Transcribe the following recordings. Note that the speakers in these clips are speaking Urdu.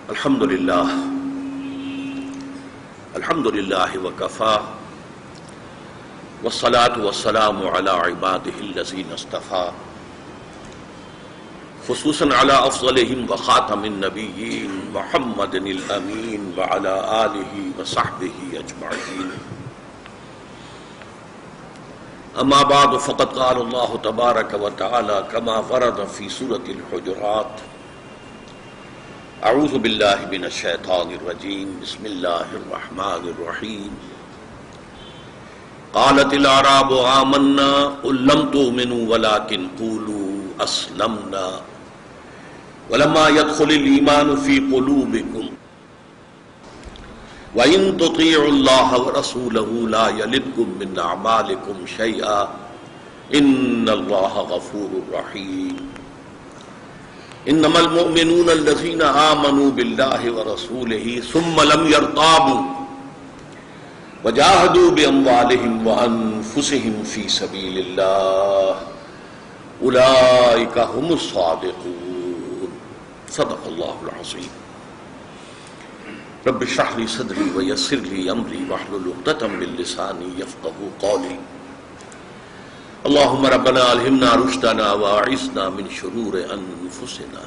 الحمد للہ وکفی والصلاة والسلام علی عبادہ الذین اصطفی خصوصاً علی افضلہم وخاتم النبیین محمد الامین وعلی آلہ وصحبہ اجمعین. اما بعد فقد قال اللہ تبارک وتعالی کما ورد فی سورۃ الحجرات: اعوذ باللہ من الشیطان الرجیم بسم اللہ الرحمن الرحیم. قالت الاعراب آمنا قل لم تؤمنوا ولكن قولوا اسلمنا ولما يدخل الايمان في قلوبكم وان تطيعوا الله ورسوله لا يلدكم من اعمالكم شيئا ان الله غفور رحيم. انما المؤمنون الذين آمنوا بالله ورسوله ثم لم يرتابوا وجاهدوا بأموالهم وأنفسهم في سبيل الله أولئك هم الصادقون. صدق الله العظيم. رب اشرح لي صدري ويسر لي أمري واحلل عقدة من لساني يفقهوا قولي. اللهم ربنا الہمنا رشدنا واعصمنا من شرور انفسنا.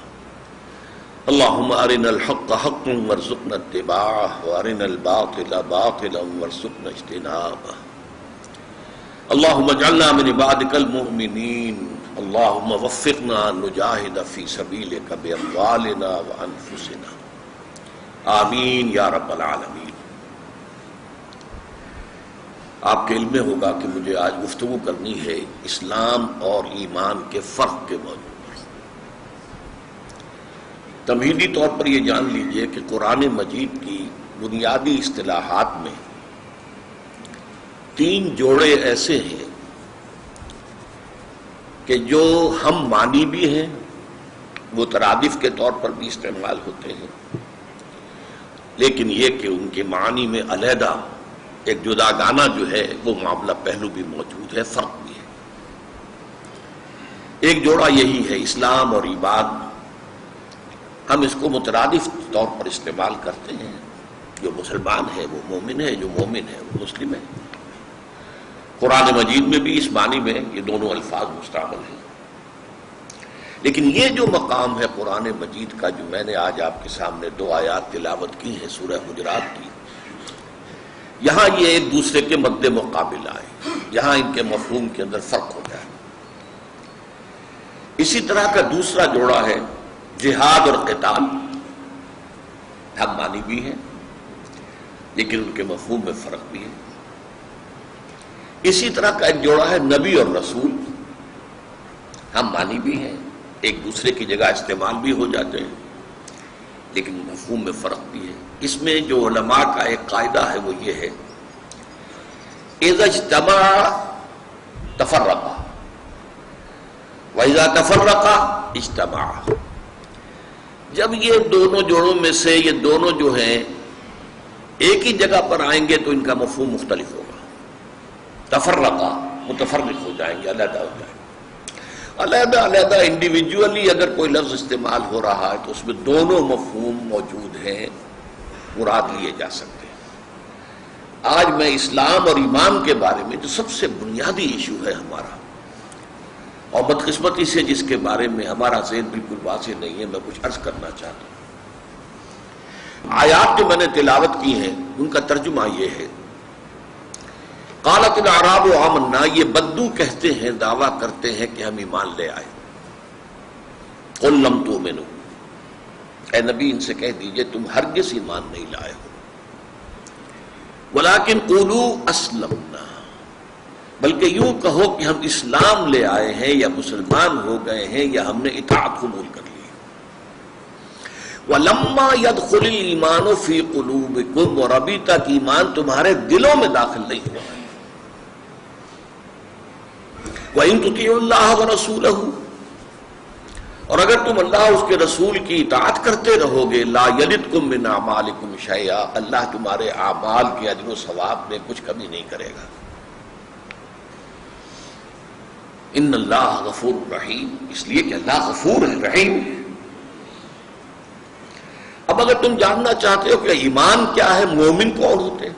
اللهم ارنا الحق حقا وارزقنا اتباعه وارنا الباطل باطلا وارزقنا اجتنابه. اللهم اجعلنا من عبادك المؤمنين. اللهم وفقنا ان نجاهد في سبيلك باموالنا وانفسنا. آمین یا رب العالمین. آپ کے علم میں ہوگا کہ مجھے آج گفتگو کرنی ہے اسلام اور ایمان کے فرق کے موضوع پر. تمہیدی طور پر یہ جان لیجئے کہ قرآن مجید کی بنیادی اصطلاحات میں 3 جوڑے ایسے ہیں کہ جو ہم معنی بھی ہیں، مترادف کے طور پر بھی استعمال ہوتے ہیں، لیکن یہ کہ ان کے معنی میں علیحدہ ایک جداگانہ جو ہے وہ معاملہ پہلو بھی موجود ہے، فرق بھی ہے. ایک جوڑا یہی ہے اسلام اور ایمان. ہم اس کو مترادف طور پر استعمال کرتے ہیں. جو مسلمان ہے وہ مومن ہے، جو مومن ہے وہ مسلم ہے. قرآن مجید میں بھی اس معنی میں یہ دونوں الفاظ مستعمل ہیں. لیکن یہ جو مقام ہے قرآن مجید کا، جو میں نے آج آپ کے سامنے 2 آیات تلاوت کی ہیں سورہ حجرات کی، یہاں یہ ایک دوسرے کے مد مقابل آئے، یہاں ان کے مفہوم کے اندر فرق ہو جائے. اسی طرح کا دوسرا جوڑا ہے جہاد اور قتال. ہم معنی بھی ہیں لیکن ان کے مفہوم میں فرق بھی ہے. اسی طرح کا ایک جوڑا ہے نبی اور رسول. ہم معنی بھی ہیں، ایک دوسرے کی جگہ استعمال بھی ہو جاتے ہیں لیکن مفہوم میں فرق بھی ہے. اس میں جو علماء کا ایک قاعدہ ہے وہ یہ ہے: اذا اجتمع تفرق واذا تفرق اجتمع. جب یہ دونوں جوڑوں میں سے یہ دونوں جو ہیں ایک ہی جگہ پر آئیں گے تو ان کا مفہوم مختلف ہوگا. تفرقہ متفرق ہو جائیں گے، علیحدہ ہو جائیں گے. علیحدہ انڈیویجولی اگر کوئی لفظ استعمال ہو رہا ہے تو اس میں دونوں مفہوم موجود ہیں، مراد لیے جا سکتے ہیں. آج میں اسلام اور ایمان کے بارے میں جو سب سے بنیادی ایشو ہے ہمارا، اور بدقسمتی سے جس کے بارے میں ہمارا ذہن بالکل واضح نہیں ہے، میں کچھ عرض کرنا چاہتا ہوں. آیات جو میں نے تلاوت کی ہیں ان کا ترجمہ یہ ہے: قالت الاعراب آمنا. یہ بدو کہتے ہیں، دعویٰ کرتے ہیں کہ ہم ایمان لے آئے. قل لم تؤمنوا. اے نبی ان سے کہہ دیجئے تم ہرگز ایمان نہیں لائے ہو. ولیکن قولوا اسلمنا. بلکہ یوں کہو کہ ہم اسلام لے آئے ہیں یا مسلمان ہو گئے ہیں یا ہم نے اطاعت قبول کر لی. ولما يدخل الايمان في قلوبكم. اور ابھی تک ایمان تمہارے دلوں میں داخل نہیں ہوا ہے. وَإِن تُطِيعُوا اللَّهَ وَرَسُولَهُ. اور اگر تم اللہ اس کے رسول کی اطاعت کرتے رہو گے، لا یلدکم من اعمالکم شیئا. اللہ تمہارے اعمال کے اجر و ثواب میں کچھ کمی نہیں کرے گا. ان اللہ غفور رحیم. اس لیے کہ اللہ غفور ہے، رحیم ہے. اب اگر تم جاننا چاہتے ہو کہ ایمان کیا ہے، مومن کون ہوتے ہیں،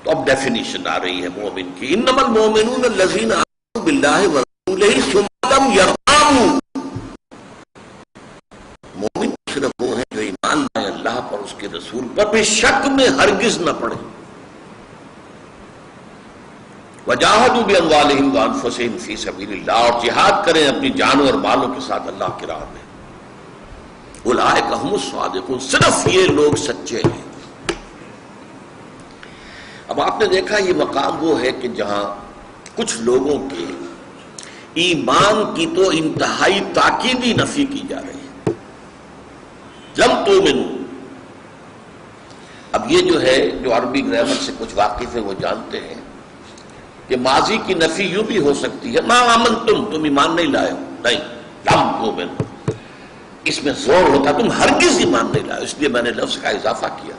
تو اب ڈیفینیشن آ رہی ہے مومن کی. انما المؤمنون الذین آمنوا باللہ ورسولہ ثم لم یرتابوا. مومن صرف وہ ہیں جو ایمان لائے اللہ پر، اس کے رسول پر، بھی شک میں ہرگز نہ پڑے. وجاہدوا باموالہم وانفسہم فی سبیل اللہ، اور جہاد کریں اپنی جانوں اور مالوں کے ساتھ اللہ کی راہ میں. اولئک ھم الصادقون، صرف یہ لوگ سچے ہیں. اب آپ نے دیکھا یہ مقام وہ ہے کہ جہاں کچھ لوگوں کے ایمان کی تو انتہائی تاکیدی نفی کی جا رہی ہے. لم تؤمنوا. اب یہ جو ہے، جو عربی گرامر سے کچھ واقف ہے وہ جانتے ہیں کہ ماضی کی نفی یوں بھی ہو سکتی ہے، ما آمنتم، تم ایمان نہیں لائے ہو. نہیں، لم تؤمنوا، اس میں زور ہوتا تم ہرگز ایمان نہیں لائے، اس لیے میں نے لفظ کا اضافہ کیا.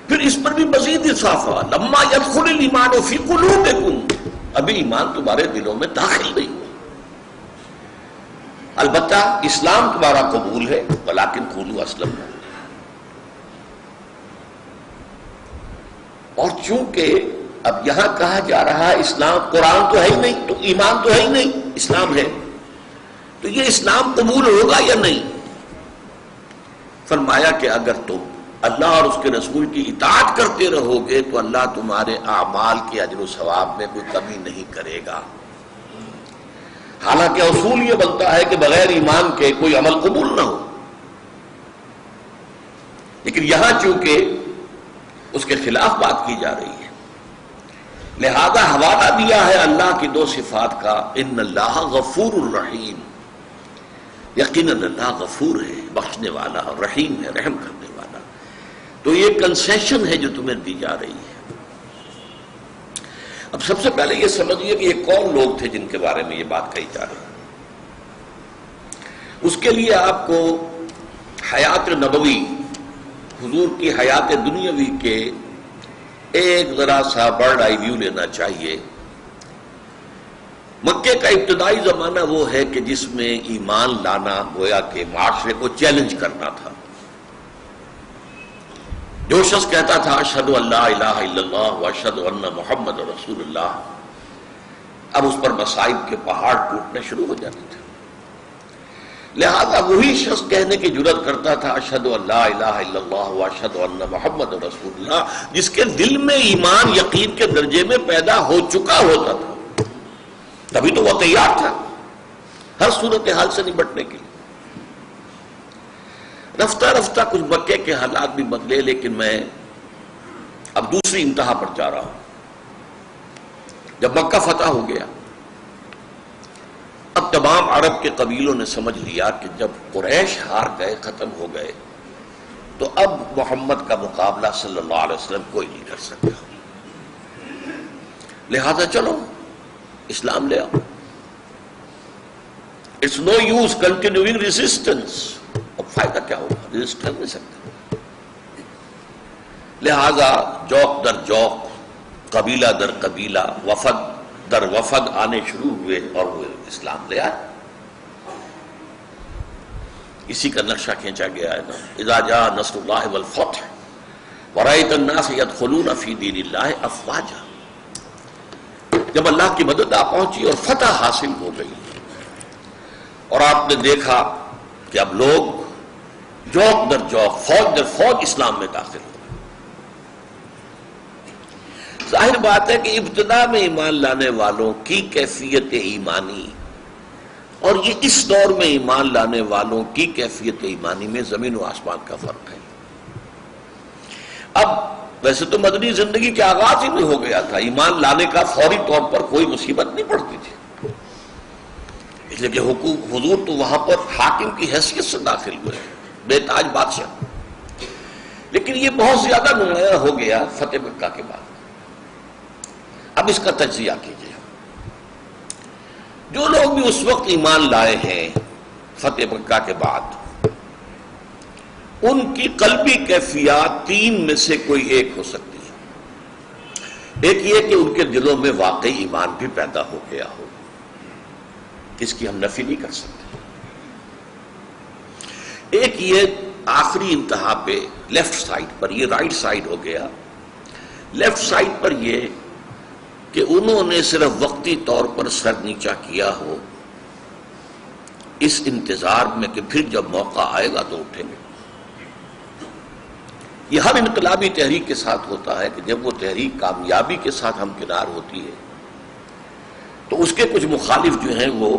پھر اس پر بھی مزید اضافہ، لما يدخل الایمان فی قلوبکم، ابھی ایمان تمہارے دلوں میں داخل نہیں ہوا. البتہ اسلام تمہارا قبول ہے، ولکن قولوا اسلمنا. اور چونکہ اب یہاں کہا جا رہا ہے اسلام، قرآن تو ہے ہی نہیں، تو ایمان تو ہے ہی نہیں، اسلام ہے، تو یہ اسلام قبول ہوگا یا نہیں؟ فرمایا کہ اگر تم اللہ اور اس کے رسول کی اطاعت کرتے رہو گے تو اللہ تمہارے اعمال کے اجر و ثواب میں کوئی کمی نہیں کرے گا. حالانکہ اصول یہ بنتا ہے کہ بغیر ایمان کے کوئی عمل قبول نہ ہو، لیکن یہاں چونکہ اس کے خلاف بات کی جا رہی ہے، لہذا حوالہ دیا ہے اللہ کی دو صفات کا، ان اللہ غفور الرحیم، یقیناً اللہ غفور ہے، بخشنے والا، اور رحیم ہے، رحم کرنے والا. تو یہ کنسیشن ہے جو تمہیں دی جا رہی ہے. اب سب سے پہلے یہ سمجھیے کہ یہ کون لوگ تھے جن کے بارے میں یہ بات کہی جا رہی ہے. اس کے لیے آپ کو حیات نبوی، حضور کی حیات دنیاوی کے ایک ذرا سا برڈ آئی ویو لینا چاہیے. مکے کا ابتدائی زمانہ وہ ہے کہ جس میں ایمان لانا گویا کہ معاشرے کو چیلنج کرنا تھا. جو شخص کہتا تھا اشہد ان لا الہ الا اللہ واشہد ان محمد رسول اللہ، اب اس پر مصائب کے پہاڑ ٹوٹنے شروع ہو جاتے تھے. لہذا وہی شخص کہنے کی جرات کرتا تھا اشہد ان لا الہ الا اللہ واشہد ان محمد رسول اللہ، جس کے دل میں ایمان یقین کے درجے میں پیدا ہو چکا ہوتا تھا. تبھی تو وہ تیار تھا ہر صورتحال سے نمٹنے کے لیے. رفتہ رفتہ کچھ مکے کے حالات بھی بدلے، لیکن میں اب دوسری انتہا پر جا رہا ہوں. جب مکہ فتح ہو گیا، اب تمام عرب کے قبیلوں نے سمجھ لیا کہ جب قریش ہار گئے، ختم ہو گئے، تو اب محمد کا مقابلہ صلی اللہ علیہ وسلم کوئی نہیں کر سکتا. لہذا چلو اسلام لے آؤ. It's no use continuing resistance. اب فائدہ کیا ہوگا، ریزسٹ کر نہیں سکتے. لہذا جوق در جوق، قبیلہ در قبیلہ، وفد در وفد آنے شروع ہوئے اور وہ اسلام لے آئے. اسی کا نقشہ کھینچا گیا ہے نا، اذا جاء نصر اللہ والفتح ورأیت الناس يدخلون فی دین اللہ افواجا. جب اللہ کی مدد آ پہنچی اور فتح حاصل ہو گئی، اور آپ نے دیکھا کہ اب لوگ جوق در جوق، فوج در فوج اسلام میں داخل ہو. ظاہر بات ہے کہ ابتدا میں ایمان لانے والوں کی کیفیت ایمانی اور یہ اس دور میں ایمان لانے والوں کی کیفیت ایمانی میں زمین و آسمان کا فرق ہے. اب ویسے تو مدنی زندگی کے آغاز ہی میں ہو گیا تھا، ایمان لانے کا فوری طور پر کوئی مصیبت نہیں پڑتی تھی، اس لیے کہ حضور تو وہاں پر حاکم کی حیثیت سے داخل ہوئے، بے تاج بادشاہ. لیکن یہ بہت زیادہ نمایاں ہو گیا فتح مکہ کے بعد. اب اس کا تجزیہ کیجیے. جو لوگ بھی اس وقت ایمان لائے ہیں فتح مکہ کے بعد، ان کی قلبی کیفیات تین میں سے کوئی ایک ہو سکتی ہے. ایک یہ کہ ان کے دلوں میں واقعی ایمان بھی پیدا ہو گیا ہو، اس کی ہم نفی نہیں کر سکتے. ایک یہ آخری انتہا پہ لیفٹ سائڈ پر، یہ رائٹ سائڈ ہو گیا، لیفٹ سائڈ پر یہ کہ انہوں نے صرف وقتی طور پر سر نیچا کیا ہو اس انتظار میں کہ پھر جب موقع آئے گا تو اٹھیں گے۔ یہ ہر انقلابی تحریک کے ساتھ ہوتا ہے کہ جب وہ تحریک کامیابی کے ساتھ ہمکنار ہوتی ہے تو اس کے کچھ مخالف جو ہیں وہ،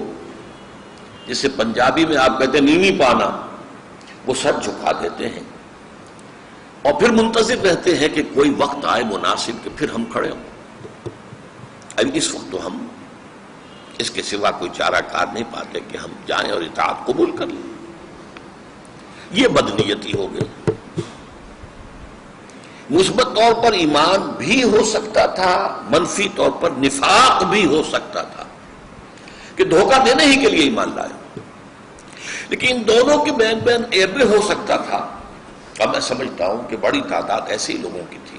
جسے پنجابی میں آپ کہتے ہیں نیوی پانا، وہ سر جھکا دیتے ہیں اور پھر منتظر رہتے ہیں کہ کوئی وقت آئے مناسب کہ پھر ہم کھڑے ہوں۔ اب اس وقت تو ہم اس کے سوا کوئی چارہ کار نہیں پاتے کہ ہم جائیں اور اطاعت قبول کر لیں۔ یہ بدنیتی ہو گئی۔ مثبت طور پر ایمان بھی ہو سکتا تھا، منفی طور پر نفاق بھی ہو سکتا تھا کہ دھوکہ دینے ہی کے لیے ایمان لائے، لیکن ان دونوں کے بین بین ایبے ہو سکتا تھا۔ اب میں سمجھتا ہوں کہ بڑی تعداد ایسے لوگوں کی تھی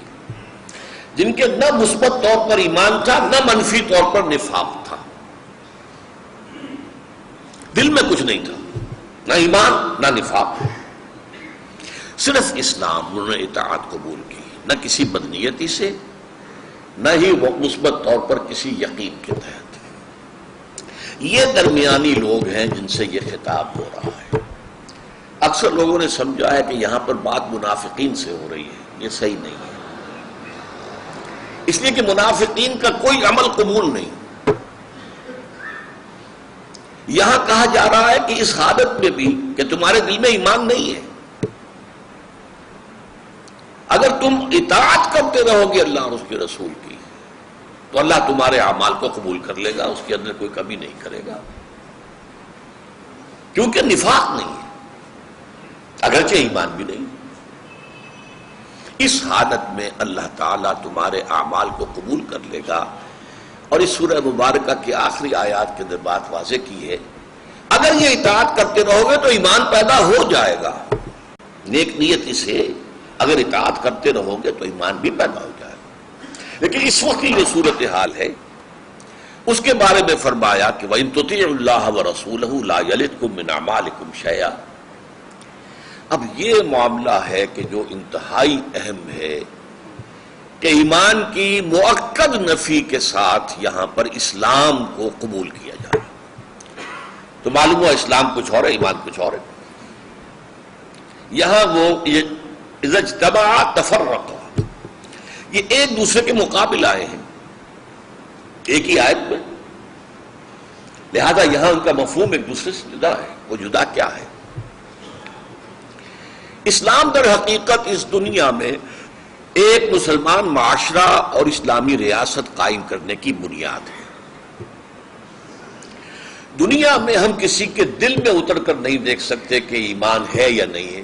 جن کے نہ مثبت طور پر ایمان تھا نہ منفی طور پر نفاق تھا، دل میں کچھ نہیں تھا، نہ ایمان نہ نفاق، صرف اسلام۔ انہوں نے اطاعت قبول کی، نہ کسی بدنیتی سے نہ ہی وہ مثبت طور پر کسی یقین کے تحت۔ یہ درمیانی لوگ ہیں جن سے یہ خطاب ہو رہا ہے۔ اکثر لوگوں نے سمجھا ہے کہ یہاں پر بات منافقین سے ہو رہی ہے، یہ صحیح نہیں ہے، اس لیے کہ منافقین کا کوئی عمل قبول نہیں۔ یہاں کہا جا رہا ہے کہ اس حالت میں بھی کہ تمہارے دل میں ایمان نہیں ہے، اگر تم اطاعت کرتے رہو گے اللہ اور اس کے رسول کی تو اللہ تمہارے اعمال کو قبول کر لے گا، اس کے اندر کوئی کمی نہیں کرے گا، کیونکہ نفاق نہیں ہے اگرچہ ایمان بھی نہیں۔ اس حالت میں اللہ تعالیٰ تمہارے اعمال کو قبول کر لے گا۔ اور اس سورہ مبارکہ کی آخری آیات کے اندر بات واضح کی ہے، اگر یہ اطاعت کرتے رہو گے تو ایمان پیدا ہو جائے گا، نیک نیتی سے اگر اطاعت کرتے رہو گے تو ایمان بھی پیدا ہو جائے گا۔ لیکن اس وقت کی جو صورتحال ہے اس کے بارے میں فرمایا کہ وَإِن تُطِيعُوا اللَّهَ وَرَسُولَهُ لَا يَلِتْكُم مِّنْ أَعْمَالِكُمْ شَيْئًا۔ اب یہ معاملہ ہے کہ جو انتہائی اہم ہے کہ ایمان کی مؤکد نفی کے ساتھ یہاں پر اسلام کو قبول کیا جائے۔ تو معلوم ہوا اسلام کچھ اور ہے، ایمان کچھ اور ہے۔ یہاں وہ اذا اجتمعا تفرقا، یہ ایک دوسرے کے مقابل آئے ہیں ایک ہی آیت میں، لہذا یہاں ان کا مفہوم ایک دوسرے سے جدا ہے۔ وہ جدا کیا ہے؟ اسلام در حقیقت اس دنیا میں ایک مسلمان معاشرہ اور اسلامی ریاست قائم کرنے کی بنیاد ہے۔ دنیا میں ہم کسی کے دل میں اتر کر نہیں دیکھ سکتے کہ ایمان ہے یا نہیں ہے۔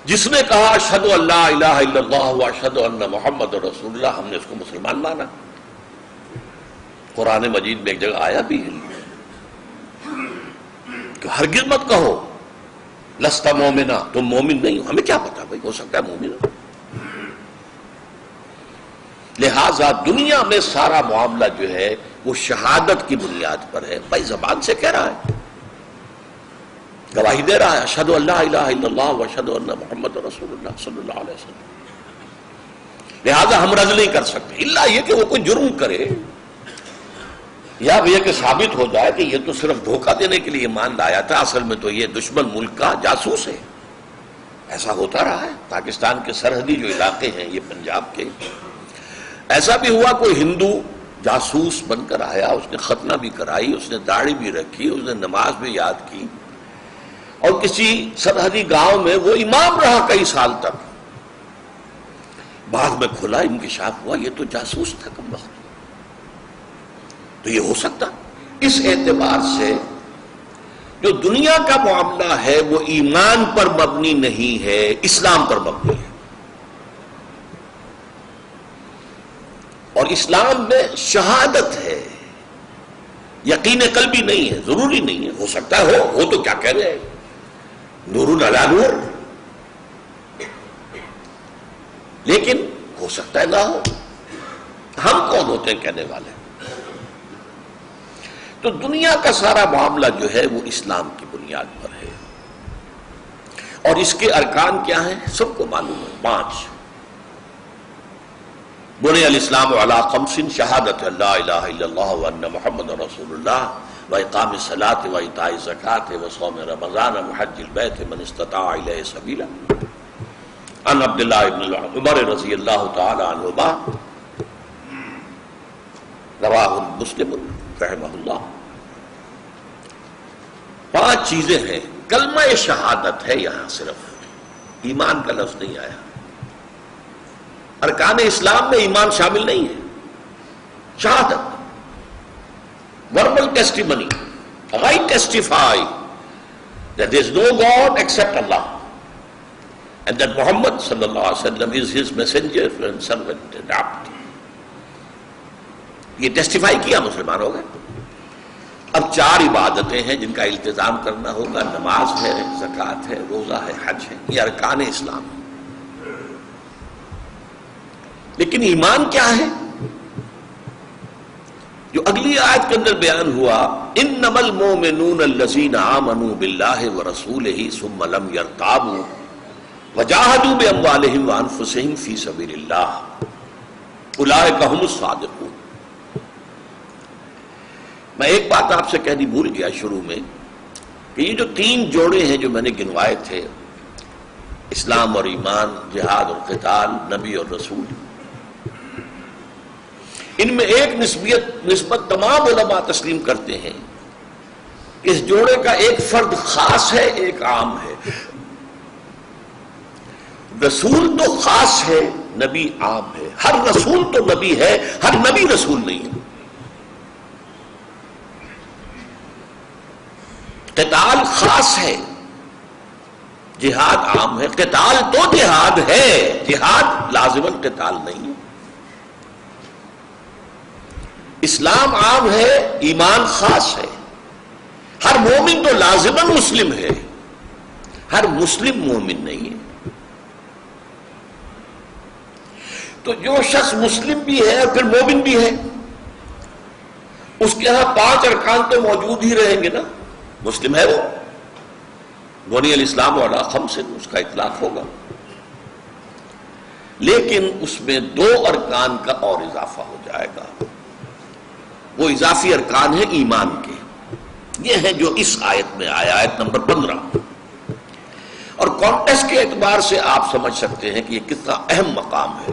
جس نے کہا اشہد ان لا الہ الا اللہ واشہد ان محمد رسول اللہ، ہم نے اس کو مسلمان مانا۔ قرآن مجید میں ایک جگہ آیا بھی ہے کہ ہرگز مت کہو لست مومنا، تم مومن نہیں ہو۔ ہمیں کیا پتا بھائی، ہو سکتا ہے مومن ہو۔ لہذا دنیا میں سارا معاملہ جو ہے وہ شہادت کی بنیاد پر ہے۔ بھائی زبان سے کہہ رہا ہے، گواہی دے رہا ہے، اشہد ان لا الہ الا اللہ واشہد ان محمد رسول اللہ صلی اللہ علیہ وسلم۔ لہذا ہم رد نہیں کر سکتے الا یہ کہ وہ کوئی جرم کرے یا یہ کہ ثابت ہو جائے کہ یہ تو صرف دھوکہ دینے کے لیے ایمان لایا تھا، اصل میں تو یہ دشمن ملک کا جاسوس ہے۔ ایسا ہوتا رہا ہے۔ پاکستان کے سرحدی جو علاقے ہیں یہ پنجاب کے، ایسا بھی ہوا کوئی ہندو جاسوس بن کر آیا، اس نے ختنہ بھی کرائی، اس نے داڑھی بھی رکھی، اس نے نماز بھی یاد کی، اور کسی سرحدی گاؤں میں وہ امام رہا کئی سال تک۔ بعد میں کھلا انکشاف ہوا یہ تو جاسوس تھا کم وقت۔ تو یہ ہو سکتا، اس اعتبار سے جو دنیا کا معاملہ ہے وہ ایمان پر مبنی نہیں ہے، اسلام پر مبنی ہے۔ اور اسلام میں شہادت ہے، یقین قلبی نہیں ہے، ضروری نہیں ہے، ہو سکتا ہے ہو تو کیا کہہ رہے ہیں، نور علی نور، لیکن ہو سکتا ہے نہ ہو۔ ہم کون ہوتے ہیں کہنے والے؟ تو دنیا کا سارا معاملہ جو ہے وہ اسلام کی بنیاد پر ہے، اور اس کے ارکان کیا ہیں سب کو معلوم ہے، 5۔ بنی الاسلام علی 5 شہادت لا الہ الا اللہ وان محمد رسول اللہ واقام الصلاۃ وایتاء الزکاۃ وصوم رمضان وحج البیت من استطاع الیہ سبیلا۔ عن عبداللہ بن عمر رضی اللہ تعالی عنہما، رواہ مسلم رحمہ اللہ۔ 5 چیزیں ہیں، کلمہ شہادت ہے، یہاں صرف ایمان کا لفظ نہیں آیا۔ ارکان اسلام میں ایمان شامل نہیں ہے، شہادت، verbal testimony. I testify that there is no God except Allah and that Muhammad sallallahu alaihi wasallam is his messenger and servant and abd. یہ ٹیسٹیفائی کیا، مسلمان ہو گئے۔ اب 4 عبادتیں ہیں جن کا التزام کرنا ہوگا، نماز ہے، زکوٰۃ ہے، روزہ ہے، حج ہے، یہ ارکان اسلام ہے۔ لیکن ایمان کیا ہے؟ جو اگلی آیت کے اندر بیان ہوا، انما المؤمنون الذین آمنوا باللہ ورسولہ ثم لم یرتابوا وجاہدوا باموالہم وانفسہم فی سبیل اللہ اولئک ھم الصادقون۔ میں ایک بات آپ سے کہنی بھول گیا شروع میں، کہ یہ جو 3 جوڑے ہیں جو میں نے گنوائے تھے، اسلام اور ایمان، جہاد اور قتال، نبی اور رسول، ان میں ایک نسبت تمام علماء تسلیم کرتے ہیں کہ اس جوڑے کا ایک فرد خاص ہے، ایک عام ہے۔ رسول تو خاص ہے، نبی عام ہے۔ ہر رسول تو نبی ہے، ہر نبی رسول نہیں ہے۔ قتال خاص ہے، جہاد عام ہے۔ قتال تو جہاد ہے، جہاد لازماً قتال نہیں ہے۔ اسلام عام ہے، ایمان خاص ہے۔ ہر مومن تو لازماً مسلم ہے، ہر مسلم مومن نہیں ہے۔ تو جو شخص مسلم بھی ہے اور پھر مومن بھی ہے، اس کے ہاں 5 ارکان تو موجود ہی رہیں گے نا۔ مسلم ہے وہ، بنی الاسلام علی 5، اس کا اطلاق ہوگا، لیکن اس میں 2 ارکان کا اور اضافہ ہو جائے گا۔ وہ اضافی ارکان ہیں ایمان کے، یہ ہیں جو اس آیت میں آیا، آیت نمبر 15۔ اور کانٹیکسٹ کے اعتبار سے آپ سمجھ سکتے ہیں کہ یہ کتنا اہم مقام ہے،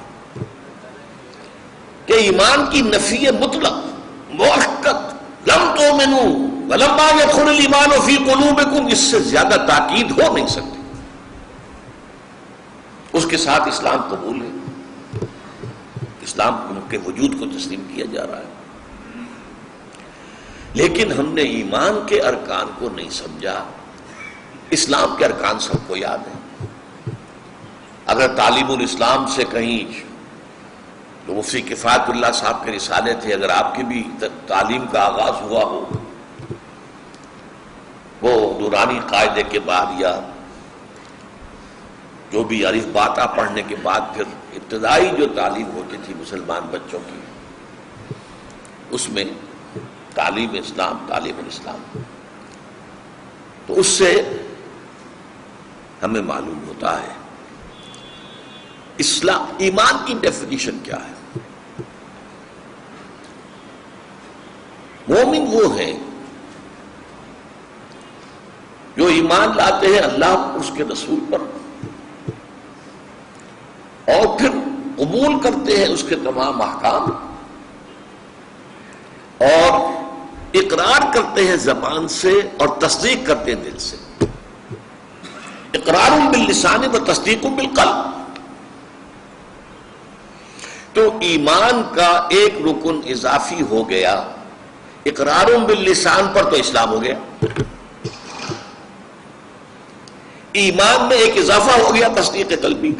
کہ ایمان کی نفی مطلق مؤکد، لم تؤمنوا ولما يدخل الایمان فی قلوبکم، اس سے زیادہ تاکید ہو نہیں سکتی۔ اس کے ساتھ اسلام قبول ہے، اسلام کے وجود کو تسلیم کیا جا رہا ہے، لیکن ہم نے ایمان کے ارکان کو نہیں سمجھا۔ اسلام کے ارکان سب کو یاد ہیں۔ اگر تعلیم الاسلام سے کہیں تو مفتی کفایت اللہ صاحب کے رسالے تھے، اگر آپ کی بھی تعلیم کا آغاز ہوا ہو وہ نورانی قاعدے کے بعد یا جو بھی الف باتا پڑھنے کے بعد پھر ابتدائی جو تعلیم ہوتی تھی مسلمان بچوں کی، اس میں تعلیم اسلام، تعلیم الاسلام، تو اس سے ہمیں معلوم ہوتا ہے اسلام، ایمان کی ڈیفینیشن کیا ہے۔ مومن وہ ہیں جو ایمان لاتے ہیں اللہ اس کے رسول پر، اور پھر قبول کرتے ہیں اس کے تمام احکام، اور اقرار کرتے ہیں زبان سے اور تصدیق کرتے ہیں دل سے۔ اقرار باللسان و تصدیق بالقلب۔ تو ایمان کا ایک رکن اضافی ہو گیا، اقرار باللسان پر تو اسلام ہو گیا، ایمان میں ایک اضافہ ہو گیا تصدیق قلبی،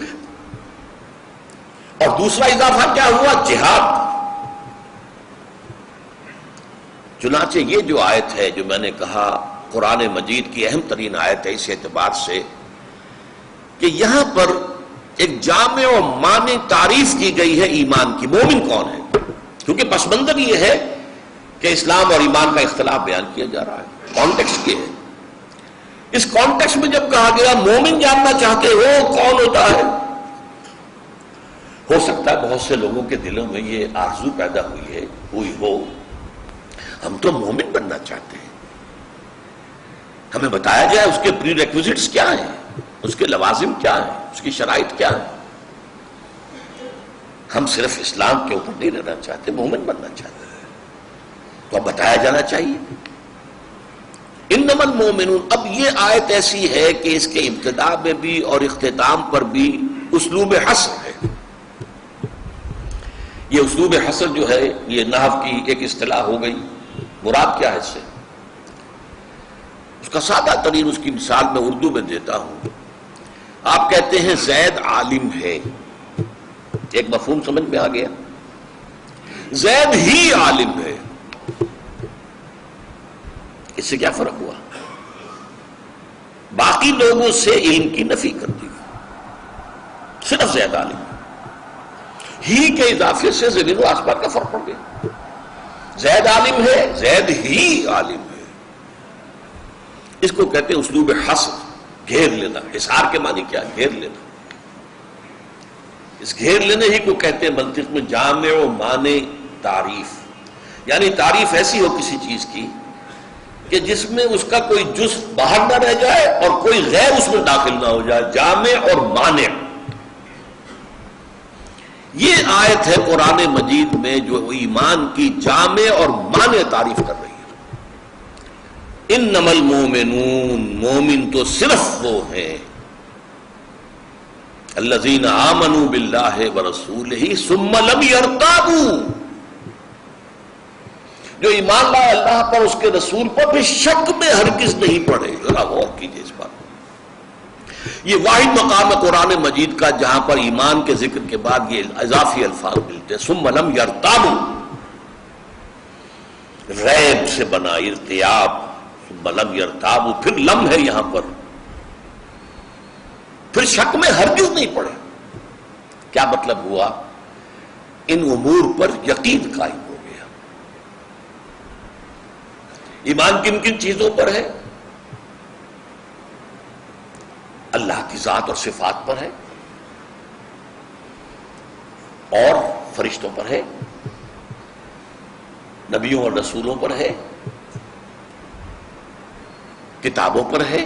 اور دوسرا اضافہ کیا ہوا؟ جہاد۔ چنانچہ یہ جو آیت ہے جو میں نے کہا قرآن مجید کی اہم ترین آیت ہے اس اعتبار سے کہ یہاں پر ایک جامع و مانع تعریف کی گئی ہے ایمان کی، مومن کون ہے، کیونکہ پس منظر یہ ہے کہ اسلام اور ایمان کا اختلاف بیان کیا جا رہا ہے، کانٹیکسٹ یہ ہے۔ اس کانٹیکسٹ میں جب کہا گیا مومن جاننا چاہتے ہو کون ہوتا ہے، ہو سکتا ہے بہت سے لوگوں کے دلوں میں یہ آرزو پیدا ہوئی ہو ہم تو مومن بننا چاہتے ہیں، ہمیں بتایا جائے اس کے پری ریکوزٹس کیا ہیں، اس کے لوازم کیا ہیں، اس کی شرائط کیا ہیں۔ ہم صرف اسلام کے اوپر نہیں رہنا چاہتے، مومن بننا چاہتے ہیں، تو اب بتایا جانا چاہیے۔ انما المؤمنون، اب یہ آیت ایسی ہے کہ اس کے ابتداء میں بھی اور اختتام پر بھی اسلوب حصر ہے۔ یہ اسلوب حصر جو ہے یہ نحو کی ایک اصطلاح ہو گئی۔ مراد کیا ہے اس سے؟ اس کا سادہ ترین اس کی مثال میں اردو میں دیتا ہوں۔ آپ کہتے ہیں زید عالم ہے، ایک مفہوم سمجھ میں آ گیا؟ زید ہی عالم ہے، اس سے کیا فرق ہوا؟ باقی لوگوں سے علم کی نفی کر دی، صرف زید عالم ہے۔ ہی کے اضافے سے زمین و آسمان کا فرق پڑ گیا۔ زید عالم ہے، زید ہی عالم ہے، اس کو کہتے ہیں اسلوب حصر، گھیر لینا۔ حصار کے معنی کیا؟ گھیر لینا۔ اس گھیر لینے ہی کو کہتے ہیں منطق میں جامع و مانع تعریف، یعنی تعریف ایسی ہو کسی چیز کی کہ جس میں اس کا کوئی جزء باہر نہ رہ جائے اور کوئی غیر اس میں داخل نہ ہو جائے، جامع اور مانع۔ یہ آیت ہے قرآن مجید میں جو ایمان کی جامع اور مانع تعریف کر رہی ہے۔ انما المؤمنون، مومن تو صرف وہ ہیں الذین آمنوا باللہ ورسولہ ثم لم یرتابوا، جو ایمان لائے اللہ پر، اس کے رسول پر، بھی شک میں ہرگز نہیں پڑے۔ ذرا غور کیجیے اس بات۔ یہ واحد مقام ہے قرآن مجید کا جہاں پر ایمان کے ذکر کے بعد یہ اضافی الفاظ ملتے ہیں۔ ثم لم یرتابوا، ریب سے بنا ارتیاب، ثم لم یرتابوا، پھر لم ہے یہاں پر، پھر شک میں ہرگز نہیں پڑے۔ کیا مطلب ہوا؟ ان امور پر یقین قائم ہو گیا۔ ایمان کن کن چیزوں پر ہے؟ اللہ کی ذات اور صفات پر ہے، اور فرشتوں پر ہے، نبیوں اور رسولوں پر ہے، کتابوں پر ہے،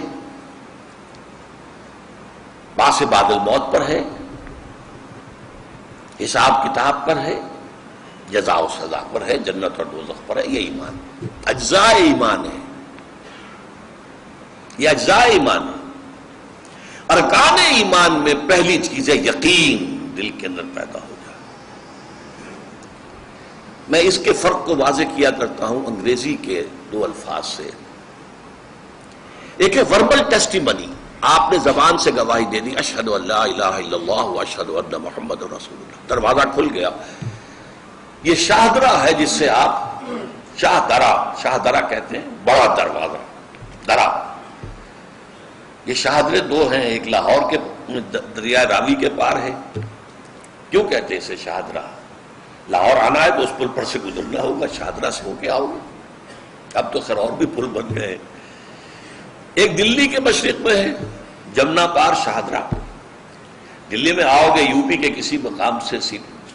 باس بعد الموت پر ہے، حساب کتاب پر ہے، جزا و سزا پر ہے، جنت اور دوزخ پر ہے۔ یہ ایمان اجزاء ایمان ہے، یہ اجزاء ایمان ہے۔ ارکان ایمان میں پہلی چیز ہے یقین، دل کے اندر پیدا ہو جائے۔ میں اس کے فرق کو واضح کیا کرتا ہوں انگریزی کے دو الفاظ سے۔ ایک ہے وربل ٹیسٹیمنی، آپ نے زبان سے گواہی دے دی، اشہد ان لا الہ الا اللہ واشہد ان محمد رسول اللہ، دروازہ کھل گیا۔ یہ شاہدرہ ہے جس سے آپ شاہدرہ کہتے ہیں، بڑا دروازہ، درا۔ یہ شاہدرے دو ہیں، ایک لاہور کے دریائے راوی کے پار ہے۔ کیوں کہتے ہیں اسے شاہدرہ؟ لاہور آنا ہے تو اس پل پر سے گزرنا ہوگا، شاہدرہ سے ہو کے آؤ گے۔ اب تو خیر اور بھی پل بن گئے۔ ایک دلی کے مشرق میں ہے، جمنا پار شاہدرہ۔ دلی میں آؤ گے یو پی کے کسی مقام سے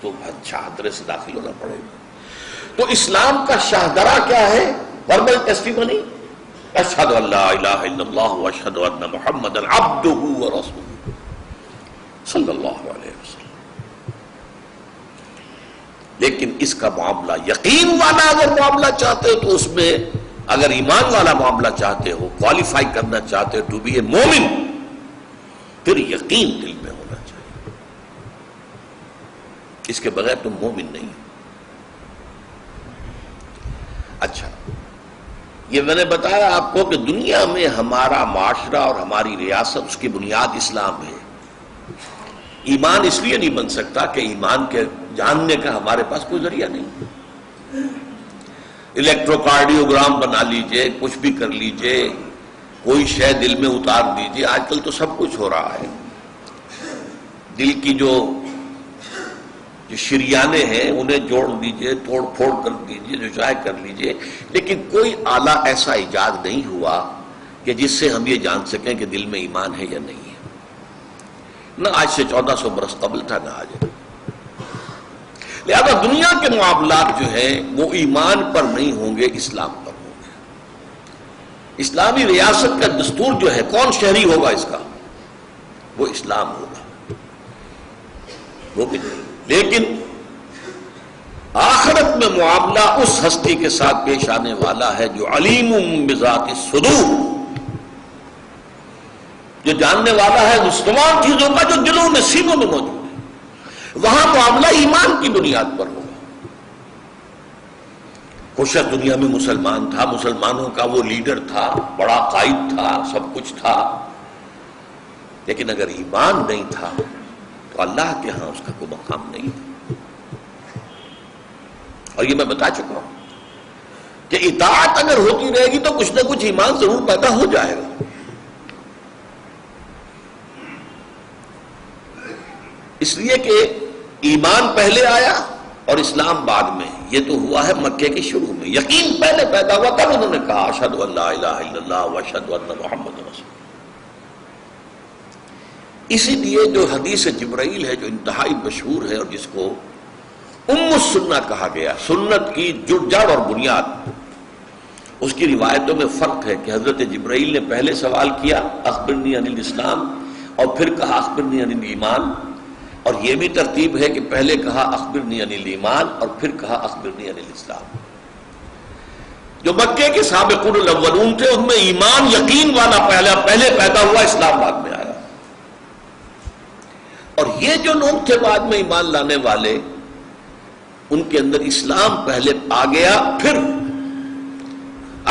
تو شاہدرے سے داخل ہونا پڑے گا۔ تو اسلام کا شاہدرہ کیا ہے؟ وربل ٹیسٹیمنی، اشہد ان لا الہ الا اللہ واشہد ان محمد عبدہ ورسولہ صلی اللہ علیہ وسلم۔ لیکن اس کا معاملہ یقین والا اگر معاملہ چاہتے ہو تو اس میں، اگر ایمان والا معاملہ چاہتے ہو، کوالیفائی کرنا چاہتے ہو ٹو بی اے مومن، پھر یقین دل میں ہونا چاہیے۔ اس کے بغیر تم مومن نہیں۔ اچھا، یہ میں نے بتایا آپ کو کہ دنیا میں ہمارا معاشرہ اور ہماری ریاست، اس کی بنیاد اسلام ہے۔ ایمان اس لیے نہیں بن سکتا کہ ایمان کے جاننے کا ہمارے پاس کوئی ذریعہ نہیں۔ الیکٹرو کارڈیوگرام بنا لیجئے، کچھ بھی کر لیجئے، کوئی شے دل میں اتار دیجئے، آج کل تو سب کچھ ہو رہا ہے۔ دل کی جو جو شریانے ہیں انہیں جوڑ دیجئے، توڑ پھوڑ کر دیجئے، جو چاہے کر لیجئے، لیکن کوئی آلہ ایسا ایجاد نہیں ہوا کہ جس سے ہم یہ جان سکیں کہ دل میں ایمان ہے یا نہیں ہے. نہ آج سے 1400 برس قبل تھا، نہ آج. لہذا دنیا کے معاملات جو ہیں وہ ایمان پر نہیں ہوں گے، اسلام پر ہوں گے. اسلامی ریاست کا دستور جو ہے، کون شہری ہوگا اس کا؟ وہ اسلام ہوگا، وہ بھی نہیں. لیکن آخرت میں معاملہ اس ہستی کے ساتھ پیش آنے والا ہے جو علیم بذات الصدور، جو جاننے والا ہے اس تمام چیزوں کا جو دلوں میں، سینوں میں موجود ہے. وہاں معاملہ ایمان کی بنیاد پر ہوگا. خوش دنیا میں مسلمان تھا، مسلمانوں کا وہ لیڈر تھا، بڑا قائد تھا، سب کچھ تھا، لیکن اگر ایمان نہیں تھا تو اللہ کے ہاں اس کا کوئی مقام نہیں تھا. اور یہ میں بتا چکا ہوں کہ اطاعت اگر ہوتی رہے گی تو کچھ نہ کچھ ایمان ضرور پیدا ہو جائے گا. اس لیے کہ ایمان پہلے آیا اور اسلام بعد میں. یہ تو ہوا ہے مکے کے شروع میں. یقین پہلے پیدا ہوا، تب انہوں نے کہا اشہد ان لا الہ الا اللہ واشہد ان محمد رسول اللہ. اسی لیے جو حدیث جبرائیل ہے جو انتہائی مشہور ہے اور جس کو ام السنہ کہا گیا، سنت کی جڑ اور بنیاد، اس کی روایتوں میں فرق ہے کہ حضرت جبرائیل نے پہلے سوال کیا اخبرنی عن الاسلام، اور پھر کہا اخبرنی عن الایمان. اور یہ بھی ترتیب ہے کہ پہلے کہا اخبرنی عن الایمان اور پھر کہا اخبرنی عن الاسلام. جو مکے کے سابقون الاولون تھے ان میں ایمان یقین والا پہلے پیدا ہوا، اسلام بعد میں آیا. اور یہ جو لوگ تھے بعد میں ایمان لانے والے، ان کے اندر اسلام پہلے آ گیا. پھر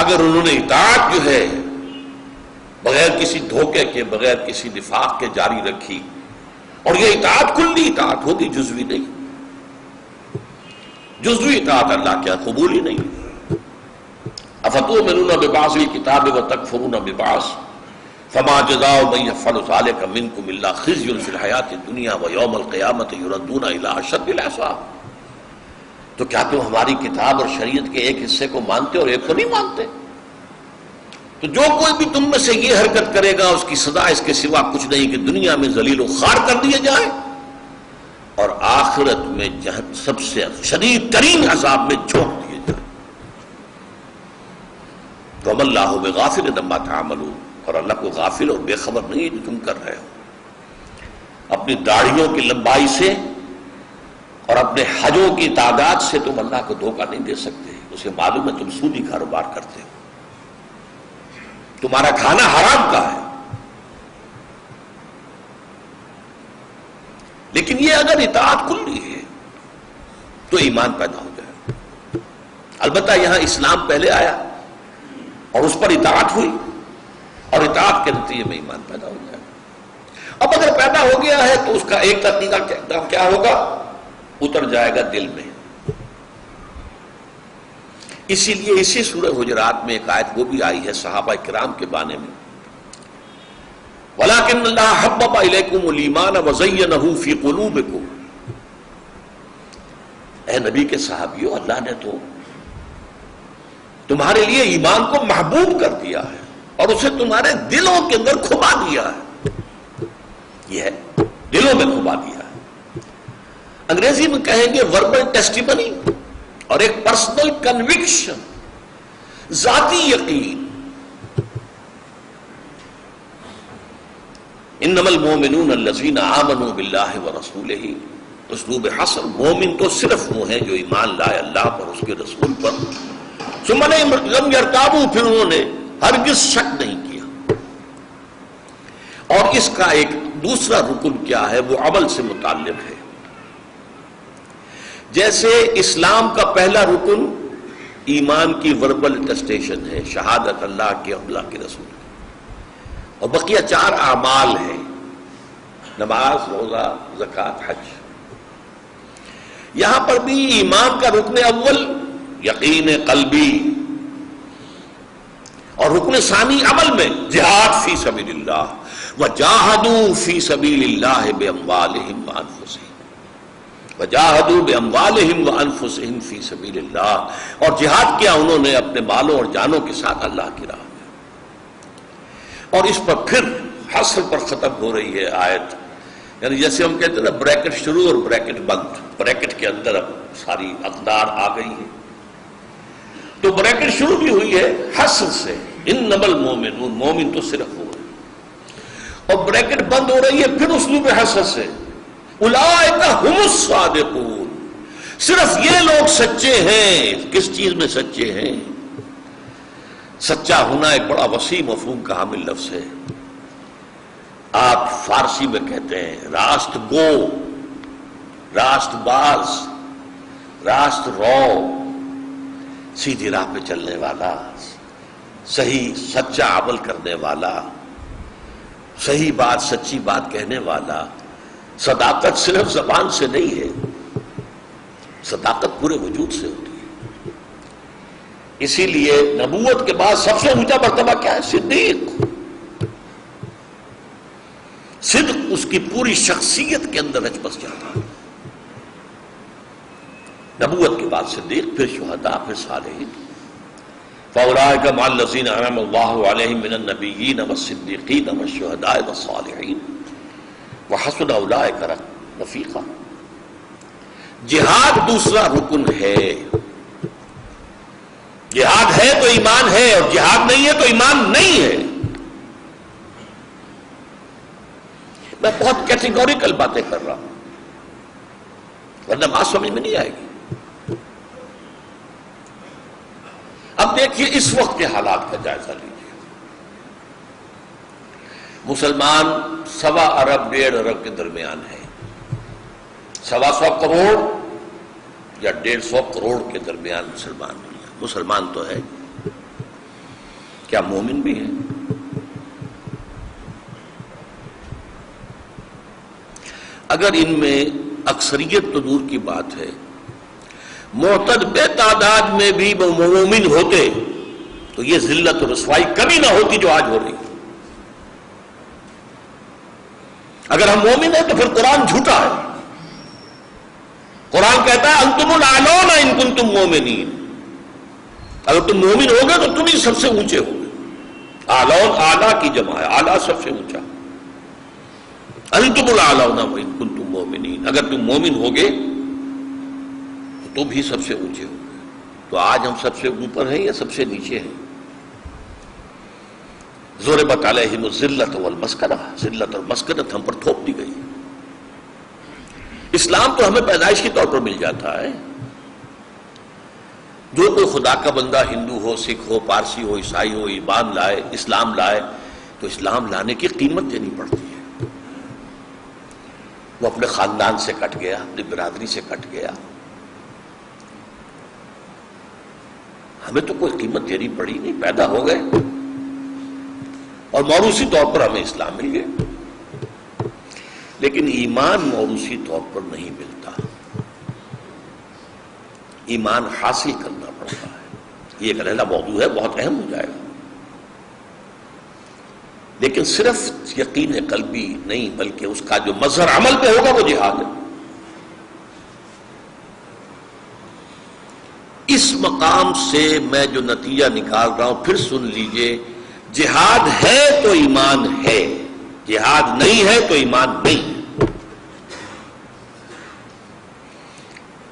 اگر انہوں نے اطاعت جو ہے بغیر کسی دھوکے کے، بغیر کسی نفاق کے جاری رکھی، اور یہ اطاعت کلی اطاعت ہوگی، جزوی نہیں. جزوی اطاعت اللہ کیا قبول ہی نہیں. افتؤمنون ببعض الکتاب وتکفرون ببعض فما جزاء من يفعل ذلك منكم الا خزي في الحياة الدنيا ويوم القيامة يردون الى اشد العذاب. تو کیا تم ہماری کتاب اور شریعت کے ایک حصے کو مانتے اور ایک کو نہیں مانتے؟ تو جو کوئی بھی تم میں سے یہ حرکت کرے گا اس کی سزا اس کے سوا کچھ نہیں کہ دنیا میں ذلیل و خوار کر دیے جائے اور آخرت میں سب سے شدید ترین عذاب میں جھونک دیے جائے. وَمَا اللَّهُ بِغَافِلٍ عَمَّا تَعْمَلُونَ، اور اللہ کو غافل اور بے خبر نہیں ہے جو تم کر رہے ہو. اپنی داڑھیوں کی لمبائی سے اور اپنے حجوں کی تعداد سے تم اللہ کو دھوکہ نہیں دے سکتے. اسے معلوم ہے تم سودی کاروبار کرتے ہو، تمہارا کھانا حرام کا ہے. لیکن یہ اگر اطاعت کلی ہے تو ایمان پیدا ہو جائے. البتہ یہاں اسلام پہلے آیا اور اس پر اطاعت ہوئی، اور اطاعت کے نتیجے میں ایمان پیدا ہو جائے. اب اگر پیدا ہو گیا ہے تو اس کا ایک طریقہ کیا ہوگا؟ اتر جائے گا دل میں. اسی لیے اسی سورہ حجرات میں ایک آیت وہ بھی آئی ہے صحابہ کرام کے بارے میں، وَلَٰكِنَّ اللَّهَ حَبَّبَ إِلَيْكُمُ الْإِيمَانَ وَزَيَّنَهُ فِي قُلُوبِكُمْ. اے نبی کے صحابیوں، اللہ نے تو تمہارے لیے ایمان کو محبوب کر دیا ہے اور اسے تمہارے دلوں کے اندر کھبا دیا ہے. یہ ہے دلوں میں کھبا دیا ہے. انگریزی میں کہیں گے وربل ٹیسٹیمنی اور ایک پرسنل کنوکشن، ذاتی یقین. انما المؤمنون الذین آمنوا باللہ ورسولہ، اسلوب حصر. مومن تو صرف وہ ہیں جو ایمان لائے اللہ پر، اس کے رسول پر. ثم لم یرتابوا، پھر انہوں نے ہرگز شک نہیں کیا. اور اس کا ایک دوسرا رکن کیا ہے؟ وہ عمل سے متعلق ہے. جیسے اسلام کا پہلا رکن ایمان کی وربل اٹیسٹیشن ہے، شہادت اللہ کے اور اللہ کے رسول کی، اور بقیہ 4 اعمال ہیں، نماز، روزہ، زکوٰۃ، حج. یہاں پر بھی ایمان کا رکن اول یقین قلبی، اور رکن ثانی عمل میں جہاد فی سبیل اللہ، وجاہدوا فی سبیل اللہ باموالہم وانفسہم وجاہدوا باموالہم وانفسہم فی سبیل اللہ، اور جہاد کیا انہوں نے اپنے مالوں اور جانوں کے ساتھ اللہ کی راہ میں۔ اور اس پر پھر حصر پر ختم ہو رہی ہے آیت، یعنی جیسے ہم کہتے ہیں نا بریکٹ شروع اور بریکٹ بند، بریکٹ کے اندر اب ساری اقدار آ گئی ہے، تو بریکٹ شروع بھی ہوئی ہے حصر سے، انما المؤمنون، مومن تو صرف ہو رہے، اور بریکٹ بند ہو رہی ہے پھر اسلوب حصر سے، اولئک ھم الصادقون، صرف یہ لوگ سچے ہیں۔ کس چیز میں سچے ہیں؟ سچا ہونا ایک بڑا وسیع مفہوم کا حامل لفظ ہے۔ آپ فارسی میں کہتے ہیں راست گو، راست باز، راست رو، سیدھی راہ پہ چلنے والا، صحیح سچا عمل کرنے والا، صحیح بات سچی بات کہنے والا۔ صداقت صرف زبان سے نہیں ہے، صداقت پورے وجود سے ہوتی ہے۔ اسی لیے نبوت کے بعد سب سے اونچا مرتبہ کیا ہے؟ صدیق۔ صدق اس کی پوری شخصیت کے اندر رچ بس جاتا ہے۔ نبوت کے بعد صدیق، پھر شہداء، پھر صالحین۔ فَأُولَٰئِكَ مَعَ الَّذِينَ أَنْعَمَ اللَّهُ عَلَيْهِم مِّنَ النَّبِيِّينَ وَالصِّدِّيقِينَ وَالشُّهَدَاءِ وَالصَّالِحِينَ وَحَسُنَ أُولَٰئِكَ رَفِيقًا۔ جہاد دوسرا رکن ہے۔ جہاد ہے تو ایمان ہے، اور جہاد نہیں ہے تو ایمان نہیں ہے۔ میں بہت کیٹیگوریکل باتیں کر رہا ہوں، ورنہ بات سمجھ میں نہیں آئے گی۔ اب دیکھیے اس وقت کے حالات کا جائزہ لیجیے۔ مسلمان 1.25 ارب 1.5 ارب کے درمیان ہے، 125 کروڑ یا 150 کروڑ کے درمیان مسلمان دنیا۔ مسلمان تو ہے، کیا مومن بھی ہیں؟ اگر ان میں اکثریت تو دور کی بات ہے، معتد بے تعداد میں بھی وہ مومن ہوتے تو یہ ذلت و رسوائی کبھی نہ ہوتی جو آج ہو رہی ہے۔ اگر ہم مومن ہیں تو پھر قرآن جھوٹا ہے۔ قرآن کہتا ہے انتم الاعلون ان کنتم مومنین، اگر تم مومن ہوگے تو تم ہی سب سے اونچے ہوگے۔ اعلون اعلیٰ کی جمع ہے، اعلیٰ سب سے اونچا۔ انتم الاعلون ان کنتم مومنین، اگر تم مومن ہوگے تو تم ہی سب سے اونچے ہوگے۔ تو آج ہم سب سے اوپر ہیں یا سب سے نیچے ہیں؟ ضربت علیہم الذلۃ والمسکنہ، ذلت اور مسکنت ہم پر تھوپ دی گئی۔ اسلام تو ہمیں پیدائش کے طور پر مل جاتا ہے۔ جو کوئی خدا کا بندہ ہندو ہو، سکھ ہو، پارسی ہو، عیسائی ہو، ایمان لائے، اسلام لائے، تو اسلام لانے کی قیمت دینی پڑتی ہے۔ وہ اپنے خاندان سے کٹ گیا، اپنی برادری سے کٹ گیا، ہمیں تو کوئی قیمت دینی پڑی نہیں، پیدا ہو گئے اور موروثی طور پر ہمیں اسلام مل گیا۔ لیکن ایمان موروثی طور پر نہیں ملتا، ایمان حاصل کرنا پڑتا ہے۔ یہ ایک علیحدہ موضوع ہے، بہت اہم ہو جائے گا۔ لیکن صرف یقین قلبی نہیں، بلکہ اس کا جو مظہر عمل پہ ہوگا وہ جہاد ہے۔ اس مقام سے میں جو نتیجہ نکال رہا ہوں پھر سن لیجئے، جہاد ہے تو ایمان ہے، جہاد نہیں ہے تو ایمان نہیں ہے۔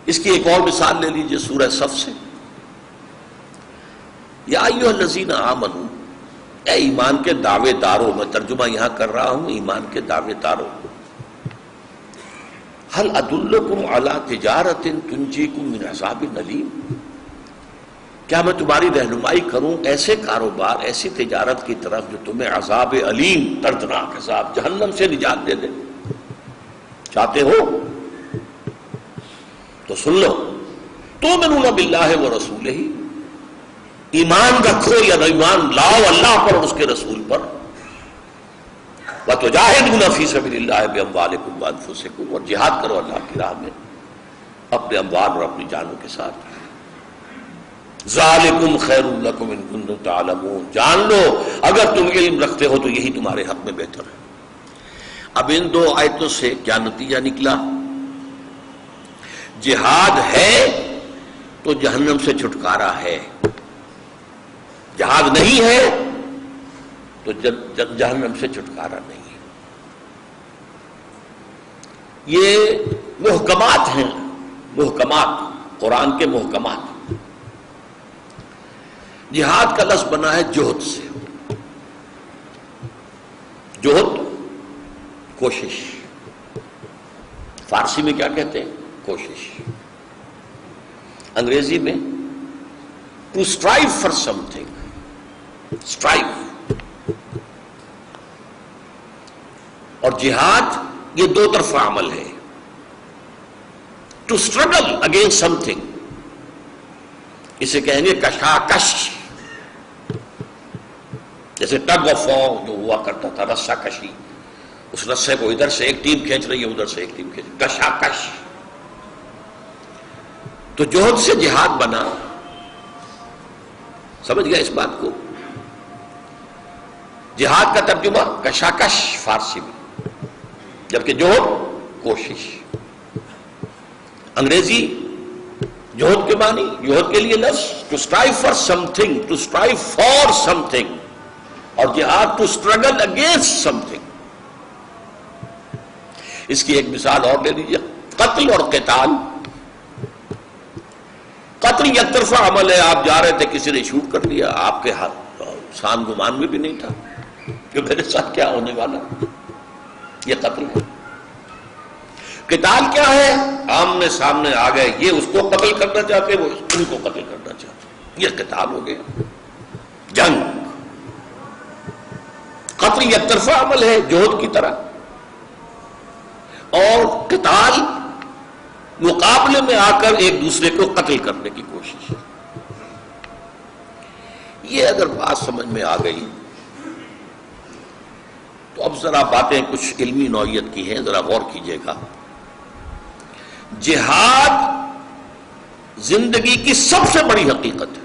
اس کی ایک اور مثال لے لیجئے سورہ صف سے، یا ایھا الذین آمنوا، اے ایمان کے دعوے داروں، میں ترجمہ یہاں کر رہا ہوں ایمان کے دعوے داروں، هل ادلکم علی تجارۃ تنجیکم من عذاب الیم، کیا میں تمہاری رہنمائی کروں ایسے کاروبار، ایسی تجارت کی طرف جو تمہیں عذاب علیم، دردناک عذاب، جہنم سے نجات دے دے؟ چاہتے ہو تو سن لو، تؤمنون باللہ ورسولہ، ایمان رکھو یا ایمان لاؤ اللہ پر اور اس کے رسول پر، وتجاہدون فی سبیل اللہ باموالکم وانفسکم، اور جہاد کرو اللہ کی راہ میں اپنے اموال اور اپنی جانوں کے ساتھ۔ ذالکم خیر لکم ان کنتم تعلمون، جان لو اگر تم علم رکھتے ہو تو یہی تمہارے حق میں بہتر ہے۔ اب ان دو آیتوں سے کیا نتیجہ نکلا؟ جہاد ہے تو جہنم سے چھٹکارا ہے، جہاد نہیں ہے تو جہنم سے چھٹکارا نہیں ہے۔ یہ محکمات ہیں، محکمات، قرآن کے محکمات۔ جہاد کا لفظ بنا ہے جہد سے، جہد کوشش، فارسی میں کیا کہتے ہیں؟ کوشش، انگریزی میں to strive for something, strive. اور جہاد یہ دو طرفہ عمل ہے، to struggle against something, اسے کہیں گے کشاکش، جیسے ٹگ آف وار جو ہوا کرتا تھا، رسہ کشی، اس رسے کو ادھر سے ایک ٹیم کھینچ رہی ہے، ادھر سے ایک ٹیم کھینچ رہی ہے، کشاکش۔ تو جہد سے جہاد بنا، سمجھ گیا اس بات کو؟ جہاد کا ترجمہ کشاکش فارسی میں، جبکہ جہد کوشش۔ انگریزی جہد کے معنی، جہد کے لیے لفظ to strive for something, to strive for something, اور جہاد to struggle against something. اس کی ایک مثال اور لے لیجیے، قتل اور قتال۔ قتل یک طرفہ عمل ہے، آپ جا رہے تھے، کسی نے شوٹ کر لیا، آپ کے ہاتھ سان گمان میں بھی نہیں تھا کہ میرے ساتھ کیا ہونے والا، یہ قتل ہے۔ قتال کیا ہے؟ آمنے سامنے آ گئے، یہ اس کو قتل کرنا چاہتے، وہ ان کو قتل کرنا چاہتے، یہ قتال ہو گیا، جنگ۔ قتل یک طرفہ عمل ہے جہد کی طرح، اور قتال مقابلے میں آ کر ایک دوسرے کو قتل کرنے کی کوشش۔ یہ اگر بات سمجھ میں آ گئی تو اب ذرا باتیں کچھ علمی نوعیت کی ہیں، ذرا غور کیجئے گا۔ جہاد زندگی کی سب سے بڑی حقیقت ہے۔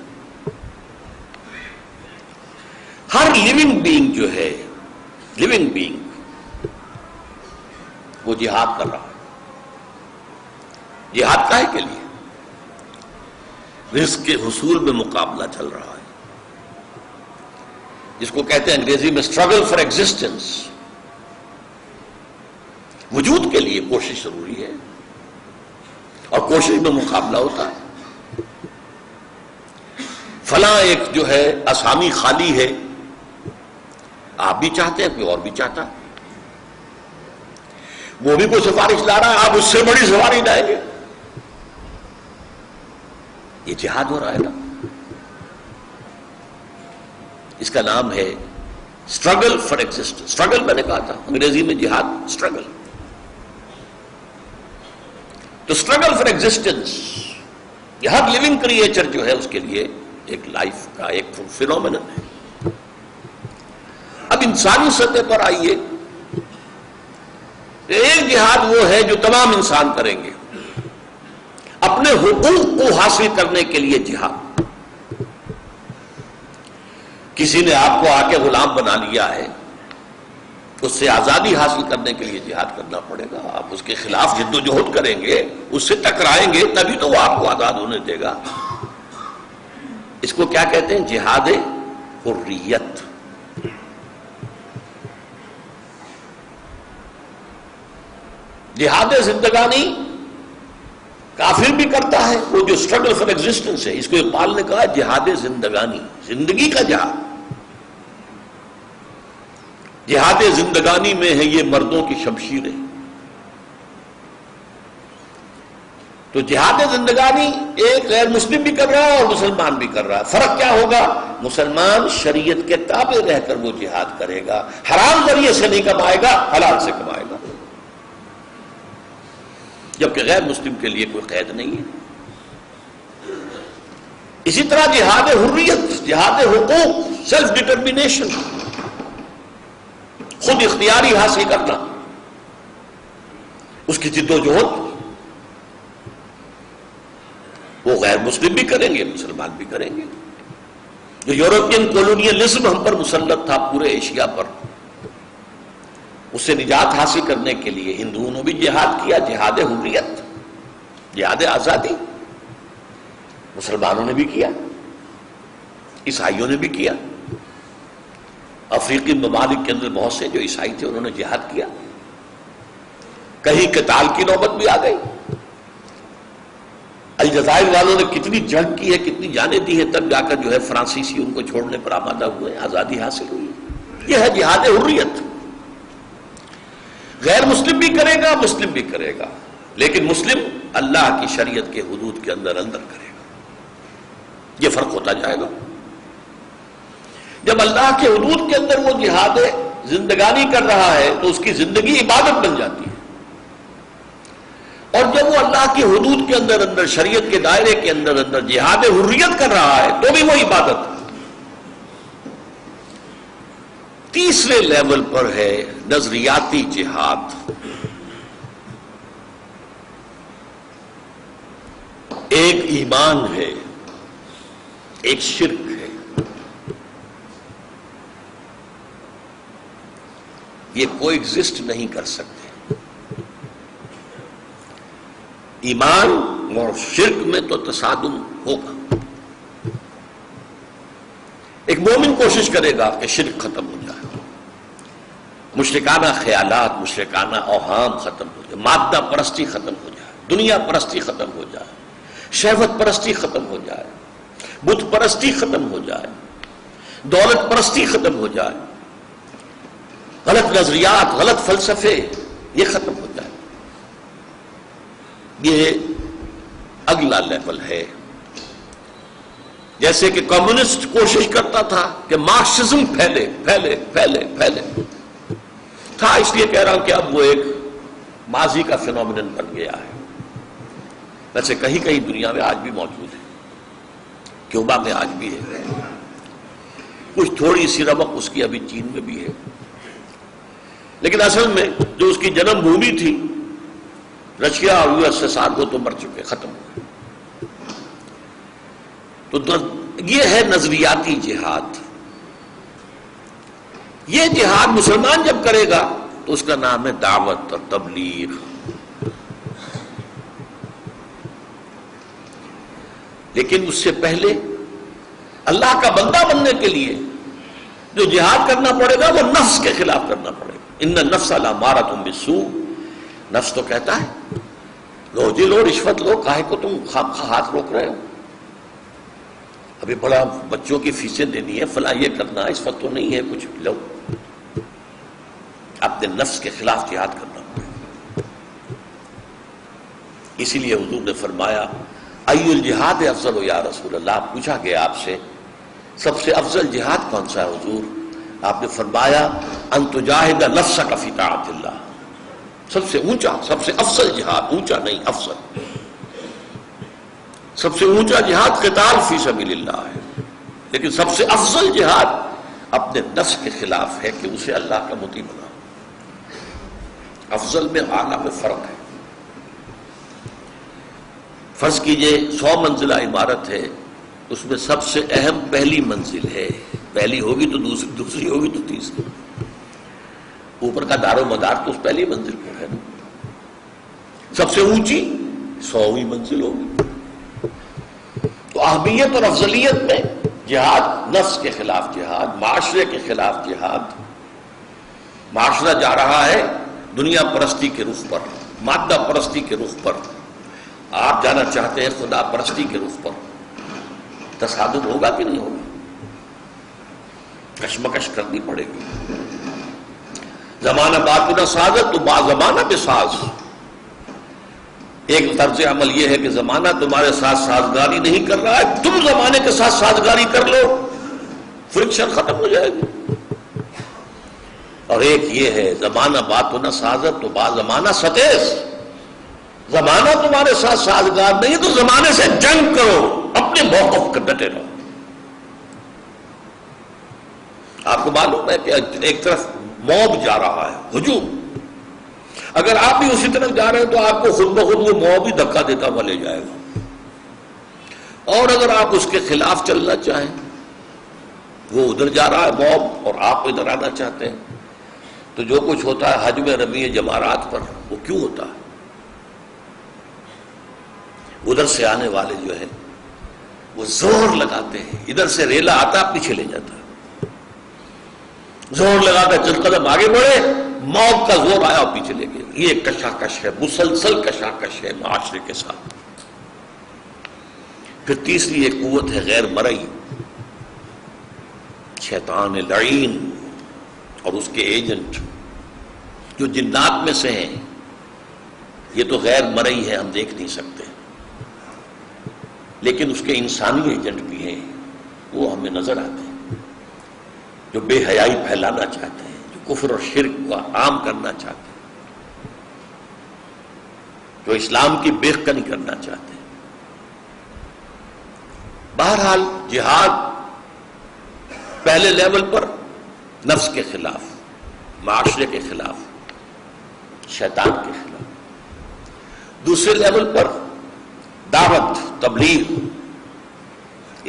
ہر لیونگ بینگ جو ہے، لیونگ بینگ، وہ جہاد کر رہا ہے۔ جہاد کاہے کے لیے؟ رزق کے حصول میں مقابلہ چل رہا ہے، جس کو کہتے ہیں انگریزی میں اسٹرگل فار ایگزسٹنس۔ وجود کے لیے کوشش ضروری ہے، اور کوشش میں مقابلہ ہوتا ہے۔ فلاں ایک جو ہے اسامی خالی ہے، آپ بھی چاہتے ہیں، کوئی اور بھی چاہتا ہے، وہ بھی کوئی سفارش لا رہا ہے، آپ اس سے بڑی سفارش لائیں گے، یہ جہاد ہو رہا ہے نا۔ اس کا نام ہے اسٹرگل فار ایگزسٹنس۔ اسٹرگل میں نے کہا تھا، انگریزی میں جہاد اسٹرگل۔ تو اسٹرگل فار ایگزسٹنس، یہ ہر لیونگ کریچر جو ہے اس کے لیے ایک لائف کا ایک فینومینن ہے۔ اب انسانی سطح پر آئیے، ایک جہاد وہ ہے جو تمام انسان کریں گے، اپنے حقوق کو حاصل کرنے کے لیے جہاد۔ کسی نے آپ کو آ کے غلام بنا لیا ہے، اس سے آزادی حاصل کرنے کے لیے جہاد کرنا پڑے گا، آپ اس کے خلاف جد و جہد کریں گے، اس سے ٹکرائیں گے، تبھی تو وہ آپ کو آزاد ہونے دے گا۔ اس کو کیا کہتے ہیں؟ جہاد حریت۔ جہاد زندگانی کافر بھی کرتا ہے، وہ جو اسٹرگل فار ایگزسٹنس ہے، اس کو اقبال نے کہا جہاد زندگانی، زندگی کا جہاد۔ جہاد زندگانی میں ہے یہ مردوں کی شمشیریں۔ تو جہاد زندگانی ایک غیر مسلم بھی کر رہا ہے اور مسلمان بھی کر رہا ہے۔ فرق کیا ہوگا؟ مسلمان شریعت کے تابع رہ کر وہ جہاد کرے گا، حرام ذریعے سے نہیں کمائے گا، حلال سے کمائے گا، جبکہ غیر مسلم کے لیے کوئی قید نہیں ہے۔ اسی طرح جہاد حریت، جہاد حقوق، سیلف ڈٹرمینیشن، خود اختیاری حاصل کرنا، اس کی جد و جہد وہ غیر مسلم بھی کریں گے، مسلمان بھی کریں گے۔ جو یورپین کولونیلزم ہم پر مسلط تھا پورے ایشیا پر، اس سے نجات حاصل کرنے کے لیے ہندوؤں نے بھی جہاد کیا، جہاد حریت، جہاد آزادی مسلمانوں نے بھی کیا، عیسائیوں نے بھی کیا، افریقی ممالک کے اندر بہت سے جو عیسائی تھے انہوں نے جہاد کیا، کہیں قتال کی نوبت بھی آ گئی، الجزائر والوں نے کتنی جنگ کی ہے، کتنی جانیں دی ہیں، تب جا کر جو ہے فرانسیسی ان کو چھوڑنے پر آمادہ ہوئے، آزادی حاصل ہوئی۔ یہ ہے جہاد حریت۔ غیر مسلم بھی کرے گا، مسلم بھی کرے گا، لیکن مسلم اللہ کی شریعت کے حدود کے اندر کرے گا، یہ فرق ہوتا جائے گا۔ جب اللہ کے حدود کے اندر وہ جہاد زندگانی کر رہا ہے تو اس کی زندگی عبادت بن جاتی ہے، اور جب وہ اللہ کی حدود کے اندر شریعت کے دائرے کے اندر جہاد حریت کر رہا ہے تو بھی وہ عبادت ہے۔ تیسرے لیول پر ہے نظریاتی جہاد۔ ایک ایمان ہے، ایک شرک ہے، یہ کوئی ایگزسٹ نہیں کر سکتے۔ ایمان اور شرک میں تو تصادم ہوگا۔ ایک مومن کوشش کرے گا کہ شرک ختم ہو جائے، مشرکانہ خیالات، مشرکانہ اوہام ختم ہو جائے، مادہ پرستی ختم ہو جائے، دنیا پرستی ختم ہو جائے، شہوت پرستی ختم ہو جائے، بت پرستی ختم ہو جائے، دولت پرستی ختم ہو جائے، غلط نظریات، غلط فلسفے یہ ختم ہو جائے۔ یہ اگلا لیول ہے۔ جیسے کہ کمیونسٹ کوشش کرتا تھا کہ مارکسزم پھیلے پھیلے پھیلے پھیلے تھا، اس لیے کہہ رہا ہوں کہ اب وہ ایک ماضی کا فینومینن بن گیا ہے۔ ویسے کہیں کہیں دنیا میں آج بھی موجود ہے، کیوبا میں آج بھی ہے، کچھ تھوڑی سی رمق اس کی ابھی چین میں بھی ہے، لیکن اصل میں جو اس کی جنم بھومی تھی رشیا اور یو ایس ایس آر وہ تو مر چکے، ختم ہو گئے۔ تو یہ ہے نظریاتی جہاد۔ یہ جہاد مسلمان جب کرے گا تو اس کا نام ہے دعوت اور تبلیغ۔ لیکن اس سے پہلے اللہ کا بندہ بننے کے لیے جو جہاد کرنا پڑے گا وہ نفس کے خلاف کرنا پڑے گا۔ ان النفس لامارۃ بالسوء، نفس تو کہتا ہے روزی لو، رشوت لو، کاہے کو تم خواہ ہاتھ روک رہے ہو، ابھی بڑا بچوں کی فیسیں دینی ہے، فلاں یہ کرنا، اس وقت تو نہیں ہے کچھ، لو اپنے نفس کے خلاف جہاد کرنا پڑے گا۔ اسی لیے حضور نے فرمایا ای الجہاد افضل یا رسول اللہ، پوچھا گیا آپ سے سب سے افضل جہاد کون سا ہے حضور؟ آپ نے فرمایا ان تجاہد نفسک فی طاعت اللہ، سب سے اونچا، سب سے افضل جہاد، اونچا نہیں افضل، سب سے اونچا جہاد قتال فی سبیل اللہ ہے، لیکن سب سے افضل جہاد اپنے نفس کے خلاف ہے کہ اسے اللہ کا مطیع بناؤ۔ افضل میں اعلیٰ میں فرق ہے۔ فرض کیجئے 100 منزلہ عمارت ہے، اس میں سب سے اہم پہلی منزل ہے، پہلی ہوگی تو دوسری، دوسری ہوگی تو تیسری، اوپر کا دار و مدار تو اس پہلی منزل پر ہے نا۔ سب سے اونچی 100ویں منزل ہوگی۔ تو اہمیت اور افضلیت میں جہاد، نفس کے خلاف جہاد، معاشرے کے خلاف جہاد۔ معاشرہ جا رہا ہے دنیا پرستی کے رخ پر، مادہ پرستی کے رخ پر، آپ جانا چاہتے ہیں خدا پرستی کے رخ پر، تصادم ہوگا کہ نہیں ہوگا؟ کشمکش کرنی پڑے گی۔ زمانہ باطنہ سازت تو با زمانہ بساز۔ ایک طرز عمل یہ ہے کہ زمانہ تمہارے ساتھ سازگاری نہیں کر رہا ہے، تم زمانے کے ساتھ سازگاری کر لو، فرکشن ختم ہو جائے گی۔ اور ایک یہ ہے زمانہ باطنہ سازت تو با زمانہ ستیز، زمانہ تمہارے ساتھ سازگار نہیں تو زمانے سے جنگ کرو، اپنے موقف پر ڈٹے رہو۔ آپ کو معلوم ہے کہ ایک طرف موب جا رہا ہے، ہجوم، اگر آپ بھی اسی طرف جا رہے ہیں تو آپ کو خود بخود وہ موب ہی دھکا دیتا ہوا لے جائے گا، اور اگر آپ اس کے خلاف چلنا چاہیں، وہ ادھر جا رہا ہے موب اور آپ ادھر آنا چاہتے ہیں، تو جو کچھ ہوتا ہے حج میں رمی جمارات پر وہ کیوں ہوتا ہے؟ ادھر سے آنے والے جو ہیں وہ زور لگاتے ہیں، ادھر سے ریلا آتا پیچھے لے جاتا، زور لگاتا چل قدم آگے بڑھے، موت کا زور آیا اور پیچھے لے گیا۔ یہ کشاکش ہے، مسلسل کشاکش ہے معاشرے کے ساتھ۔ پھر تیسری ایک قوت ہے غیر مرئی، شیطان لعین اور اس کے ایجنٹ جو جنات میں سے ہیں۔ یہ تو غیر مرئی ہے، ہم دیکھ نہیں سکتے، لیکن اس کے انسانی ایجنٹ بھی ہیں، وہ ہمیں نظر آتے ہیں، جو بے حیائی پھیلانا چاہتے ہیں، جو کفر اور شرک کو عام کرنا چاہتے ہیں، جو اسلام کی بیخکنی کرنا چاہتے ہیں۔ بہرحال جہاد پہلے لیول پر نفس کے خلاف، معاشرے کے خلاف، شیطان کے خلاف، دوسرے لیول پر دعوت، تبلیغ،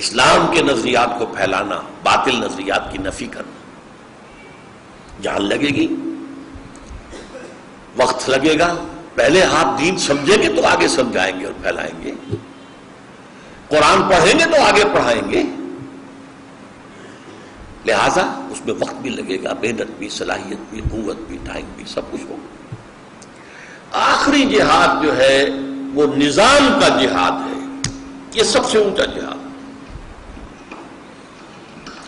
اسلام کے نظریات کو پھیلانا، باطل نظریات کی نفی کرنا۔ جان لگے گی، وقت لگے گا، پہلے آپ دین سمجھیں گے تو آگے سمجھائیں گے اور پھیلائیں گے، قرآن پڑھیں گے تو آگے پڑھائیں گے، لہذا اس میں وقت بھی لگے گا، محنت بھی، صلاحیت بھی، قوت بھی، ٹائم بھی، سب کچھ ہوگا۔ آخری جہاد جو ہے وہ نظام کا جہاد ہے، یہ سب سے اونچا جہاد۔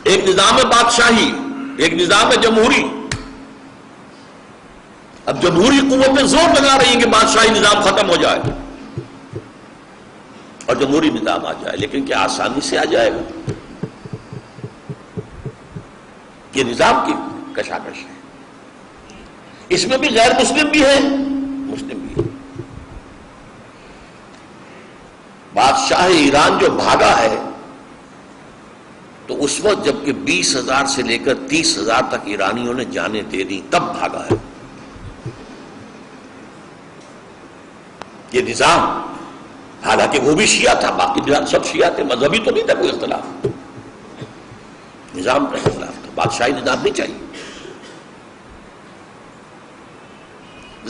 ایک نظام بادشاہی، ایک نظام جمہوری۔ اب جمہوری قوتیں زور لگا رہی ہیں کہ بادشاہی نظام ختم ہو جائے اور جمہوری نظام آ جائے، لیکن کیا آسانی سے آ جائے گا؟ یہ نظام کی کشاکش ہے، اس میں بھی غیر مسلم بھی ہیں، مسلم بھی ہیں۔ بادشاہ ایران جو بھاگا ہے تو اس وقت جبکہ 20,000 سے لے کر 30,000 تک ایرانیوں نے جانیں دے دی، تب بھاگا ہے۔ یہ نظام، حالانکہ وہ بھی شیعہ تھا، باقی نظام سب شیعہ تھے، مذہبی تو نہیں تھا کوئی اختلاف، نظام کا اختلاف تھا، بادشاہی نظام نہیں چاہیے۔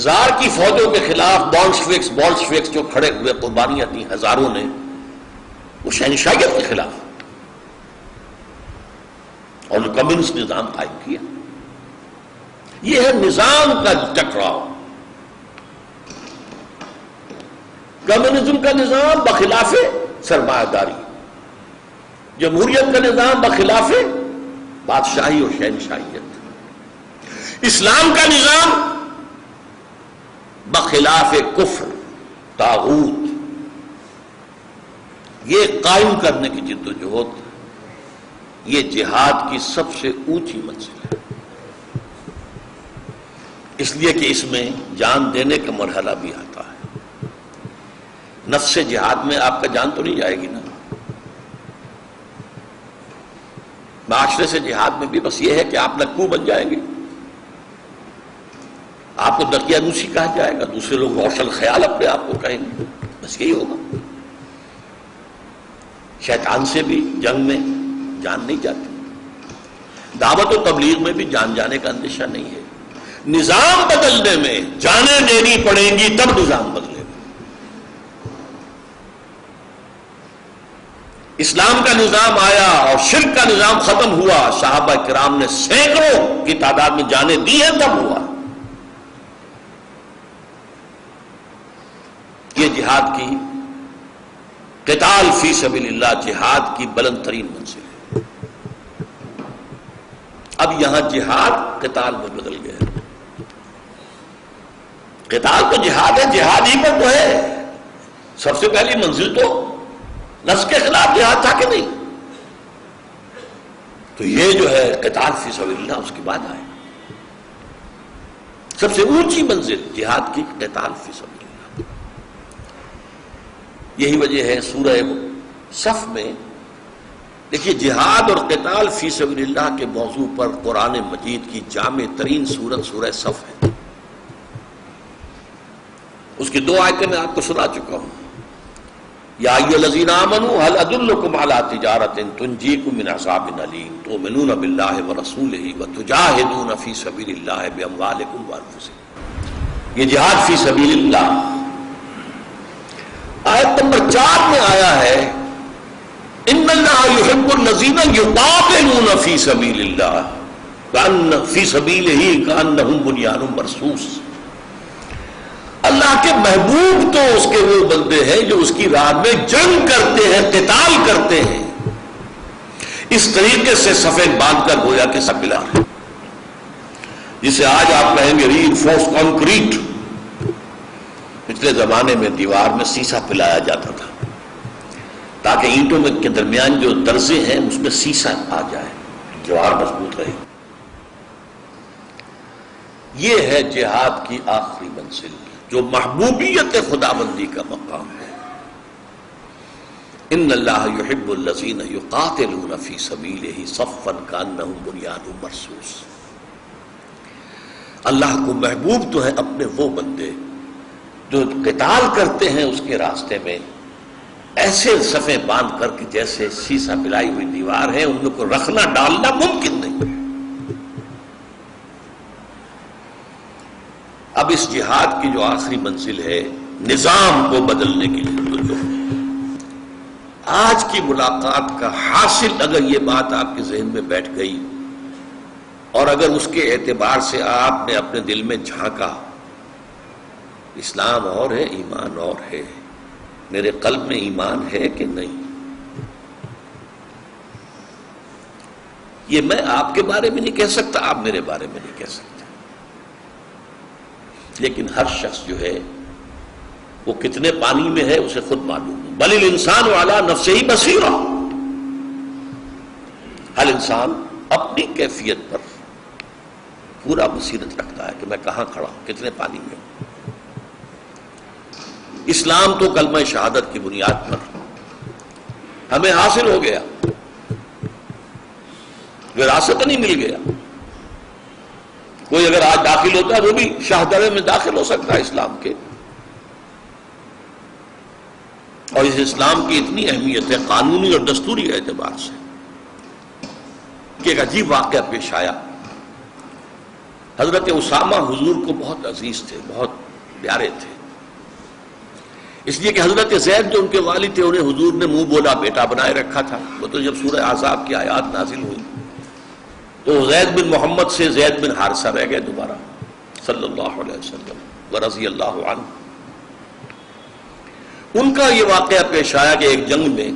زار کی فوجوں کے خلاف بولشویکس جو کھڑے ہوئے، قربانیاں دی ہزاروں نے، وہ شہنشاہیت کے خلاف، اور جو کمیونسٹ نظام قائم کیا۔ یہ ہے نظام کا ٹکراؤ۔ کمیونزم کا نظام بخلاف سرمایہ داری، جمہوریت کا نظام بخلاف بادشاہی اور شہنشاہیت، اسلام کا نظام بخلاف کفر، طاغوت۔ یہ قائم کرنے کی جدوجہد، یہ جہاد کی سب سے اونچی منزل ہے، اس لیے کہ اس میں جان دینے کا مرحلہ بھی آتا ہے۔ نفس سے جہاد میں آپ کا جان تو نہیں جائے گی نا، معاشرے سے جہاد میں بھی بس یہ ہے کہ آپ نکو بن جائیں گے، آپ کو دقیانوسی کہا جائے گا، دوسرے لوگ روشن خیال اپنے آپ کو کہیں گے، بس یہی ہوگا۔ شیطان سے بھی جنگ میں جان نہیں جاتی، دعوت و تبلیغ میں بھی جان جانے کا اندیشہ نہیں ہے۔ نظام بدلنے میں جانیں دینی پڑیں گی، تب نظام بدلے گا۔ اسلام کا نظام آیا اور شرک کا نظام ختم ہوا، صحابہ کرام نے سینکڑوں کی تعداد میں جانیں دی ہیں، تب ہوا۔ یہ جہاد کی، قتال فی سبیل اللہ جہاد کی بلند ترین منزل ہے۔ اب یہاں جہاد قتال میں بدل گیا، قتال تو جہاد ہے، جہاد ہی پر تو ہے۔ سب سے پہلی منزل تو نفس کے خلاف جہاد تھا کہ نہیں، تو یہ جو ہے قتال فی سبیل اللہ اس کے بعد آئے، سب سے اونچی منزل جہاد کی قتال فی سبیل اللہ۔ یہی وجہ ہے سورہ صف میں دیکھیے جہاد اور قتال فی سبیل اللہ کے موضوع پر قرآن مجید کی جامع ترین سورت سورہ صف ہے۔ اس کی 2 آیتیں میں آپ کو سنا چکا ہوں۔ یا ایھا الذین آمنوا هل ادلکم علی تجارۃ تنجیکم من عذاب الیم تؤمنون باللہ ورسولہ وتجاہدون فی سبیل اللہ باموالکم وانفسکم۔ یہ جہاد فی سبیل اللہ آیت نمبر 4 میں آیا ہے ان اللہ یحب الذین یقاتلون فی سبیل اللہ کأن فی سبیلہ کأنہم بنیان مرصوص. اللہ کے محبوب تو اس کے وہ بندے ہیں جو اس کی راہ میں جنگ کرتے ہیں، قتال کرتے ہیں، اس طریقے سے صفیں باندھ کر گویا کہ سب ملا ہے، جسے آج آپ کہیں گے ری انفورس کانکریٹ. پچھلے زمانے میں دیوار میں سیسا پلایا جاتا تھا تاکہ اینٹوں کے درمیان جو درزے ہیں اس میں سیسا آ جائے، دیوار مضبوط رہے. یہ ہے جہاد کی آخری منزل جو محبوبیت خداوندی کا مقام ہے. ان اللہ یحب الذین یقاتلون فی سبیلہ صفا کأنہم بنیان مرصوص. اللہ کو محبوب تو ہے اپنے وہ بندے جو قتال کرتے ہیں اس کے راستے میں ایسے صفیں باندھ کر کے جیسے سیسا پلائی ہوئی دیوار ہے، ان کو رکھنا ڈالنا ممکن نہیں. اب اس جہاد کی جو آخری منزل ہے نظام کو بدلنے کے لیے، آج کی ملاقات کا حاصل اگر یہ بات آپ کے ذہن میں بیٹھ گئی اور اگر اس کے اعتبار سے آپ نے اپنے دل میں جھانکا، اسلام اور ہے، ایمان اور ہے، میرے قلب میں ایمان ہے کہ نہیں. یہ میں آپ کے بارے میں نہیں کہہ سکتا، آپ میرے بارے میں نہیں کہہ سکتے، لیکن ہر شخص جو ہے وہ کتنے پانی میں ہے اسے خود معلوم ہے. بل الانسان علی نفسہ بصیرہ. ہر انسان اپنی کیفیت پر پورا بصیرت رکھتا ہے کہ میں کہاں کھڑا ہوں، کتنے پانی میں ہوں. اسلام تو کلمہ شہادت کی بنیاد پر ہمیں حاصل ہو گیا، وراثت نہیں مل گیا. کوئی اگر آج داخل ہوتا ہے وہ بھی شاہدرے میں داخل ہو سکتا ہے اسلام کے. اور اس اسلام کی اتنی اہمیت ہے قانونی اور دستوری اعتبار سے کہ ایک عجیب واقعہ پیش آیا. حضرت اسامہ حضور کو بہت عزیز تھے، بہت پیارے تھے، اس لیے کہ حضرت زید جو ان کے والد تھے انہیں حضور نے منہ بولا بیٹا بنائے رکھا تھا. وہ تو جب سورہ احزاب کی آیات نازل ہوئی تو زید بن محمد سے زید بن حارثہ رہ گئے دوبارہ صلی اللہ علیہ وسلم ورضی اللہ عنہ. ان کا یہ واقعہ پیش آیا کہ ایک جنگ میں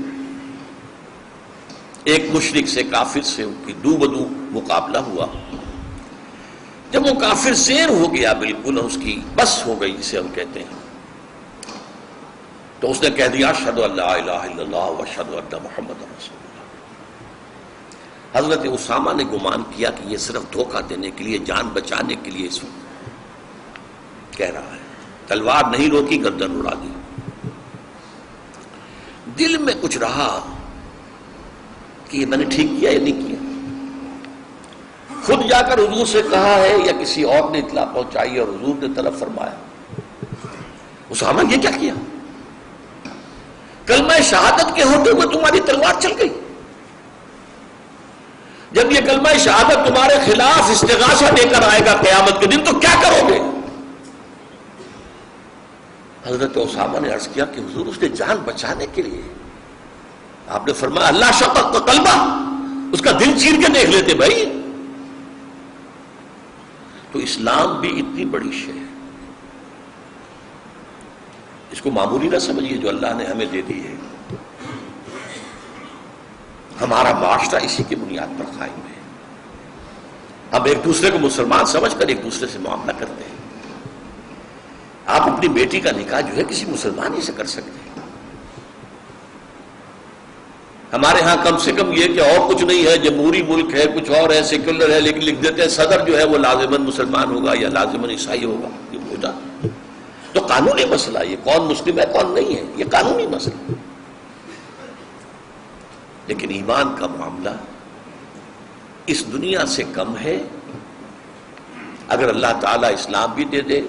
ایک مشرک سے، کافر سے ان کی دو بدو مقابلہ ہوا. جب وہ کافر زیر ہو گیا، بالکل اس کی بس ہو گئی جسے ہم کہتے ہیں، تو اس نے کہہ دیا اشہد ان لا الہ الا اللہ واشہد ان محمد رسول اللہ. حضرت اسامہ نے گمان کیا کہ یہ صرف دھوکہ دینے کے لیے، جان بچانے کے لیے اس کہہ رہا ہے. تلوار نہیں روکی، گردن اڑا دی. دل میں کچھ رہا کہ یہ میں نے ٹھیک کیا یا نہیں کیا. خود جا کر حضور سے کہا ہے یا کسی اور نے اطلاع پہنچائی اور حضور نے طلب فرمایا اسامہ یہ کیا کیا؟ کلمہ شہادت کے ہوتے ہوئے تمہاری تلوار چل گئی. جب یہ کلمہ شہادت تمہارے خلاف استغاثہ دے کر آئے گا قیامت کے دن تو کیا کرو گے؟ حضرت اسامہ نے عرض کیا کہ حضور اس نے جان بچانے کے لیے. آپ نے فرمایا اللہ شقق قلبہ، اس کا دل چیر کے دیکھ لیتے بھائی. تو اسلام بھی اتنی بڑی شے ہے، اس کو معمولی نہ سمجھیے جو اللہ نے ہمیں دے دی ہے. ہمارا معاشرہ اسی کی بنیاد پر قائم ہے. ہم ایک دوسرے کو مسلمان سمجھ کر ایک دوسرے سے معاملہ کرتے ہیں. آپ اپنی بیٹی کا نکاح جو ہے کسی مسلمان ہی سے کر سکتے ہیں. ہمارے ہاں کم سے کم یہ کہ اور کچھ نہیں ہے، جمہوری ملک ہے، کچھ اور ہے، سیکولر ہے، لیکن لکھ دیتے ہیں صدر جو ہے وہ لازماً مسلمان ہوگا یا لازماً عیسائی ہوگا. یہ ہو جاتا تو قانونی مسئلہ، یہ کون مسلم ہے کون نہیں ہے یہ قانونی مسئلہ. لیکن ایمان کا معاملہ اس دنیا سے کم ہے. اگر اللہ تعالیٰ اسلام بھی دے دے،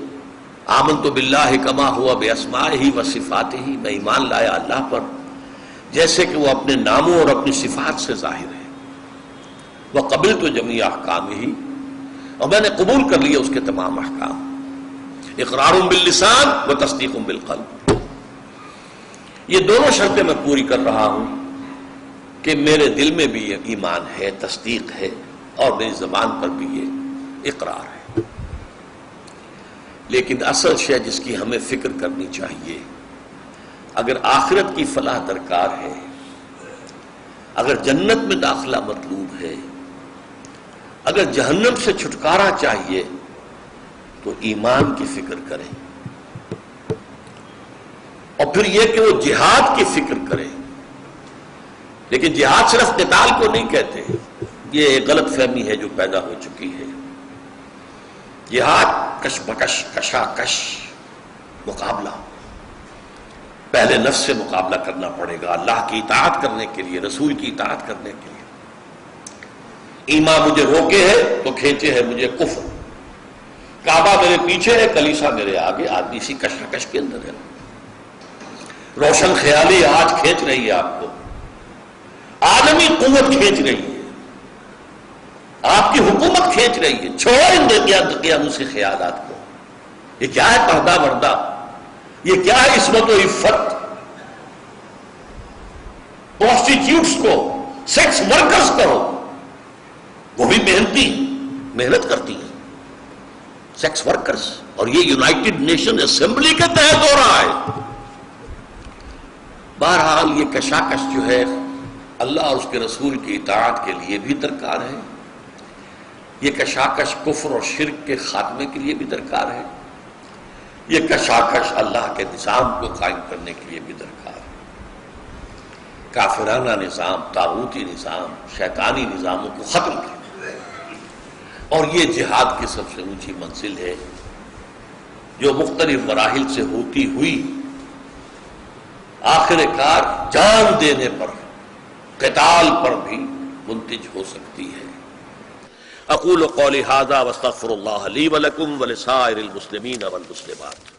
آمنت باللہ کما ہوا باسمائہ و صفاتہ، میں ایمان لایا اللہ پر جیسے کہ وہ اپنے ناموں اور اپنی صفات سے ظاہر ہے. وقبلت جمیع احکامہ، اور میں نے قبول کر لیا اس کے تمام احکام. اقرار باللسان و تصدیق بالقلب. یہ دونوں شرطیں میں پوری کر رہا ہوں کہ میرے دل میں بھی یہ ایمان ہے، تصدیق ہے، اور میری زبان پر بھی یہ اقرار ہے۔ لیکن اصل شے جس کی ہمیں فکر کرنی چاہیے، اگر آخرت کی فلاح درکار ہے، اگر جنت میں داخلہ مطلوب ہے، اگر جہنم سے چھٹکارا چاہیے، تو ایمان کی فکر کریں، اور پھر یہ کہ وہ جہاد کی فکر کریں۔ لیکن جہاد صرف قتال کو نہیں کہتے، یہ ایک غلط فہمی ہے جو پیدا ہو چکی ہے۔ جہاد کش بکش، کشاکش، مقابلہ، پہلے نفس سے مقابلہ کرنا پڑے گا اللہ کی اطاعت کرنے کے لیے، رسول کی اطاعت کرنے کے لیے۔ ایمان مجھے روکے ہے تو کھینچے ہے مجھے کفر، کعبہ میرے پیچھے ہے، کلیسا میرے آگے، آدمی اسی کشاکش کے اندر ہے۔ روشن خیالی آج کھینچ رہی ہے آپ کو، عالمی قوت کھینچ رہی ہے، آپ کی حکومت کھینچ رہی ہے۔ چھوڑو ان قیانوسی خیالات کو۔ یہ کیا ہے پردہ وردہ، یہ کیا ہے عصمت و عفت؟ پروسٹیٹیوٹس کو، سیکس ورکرز کرو، وہ بھی محنت کرتی ہیں، سیکس ورکرز، اور یہ یونائٹڈ نیشن اسمبلی کے تحت ہو رہا ہے۔ بہرحال یہ کشاکش جو ہے اللہ اور اس کے رسول کی اطاعت کے لیے بھی درکار ہے، یہ کشاکش کفر اور شرک کے خاتمے کے لیے بھی درکار ہے، یہ کشاکش اللہ کے نظام کو قائم کرنے کے لیے بھی درکار ہے۔ کافرانہ نظام، طاغوتی نظام، شیطانی نظاموں کو ختم کیا، اور یہ جہاد کی سب سے اونچی منزل ہے جو مختلف مراحل سے ہوتی ہوئی آخر کار جان دینے پر، قتال پر بھی منتج ہو سکتی ہے۔ اقول قولی ھذا واستغفر اللہ لی ولکم ولسائر المسلمین والمسلمات۔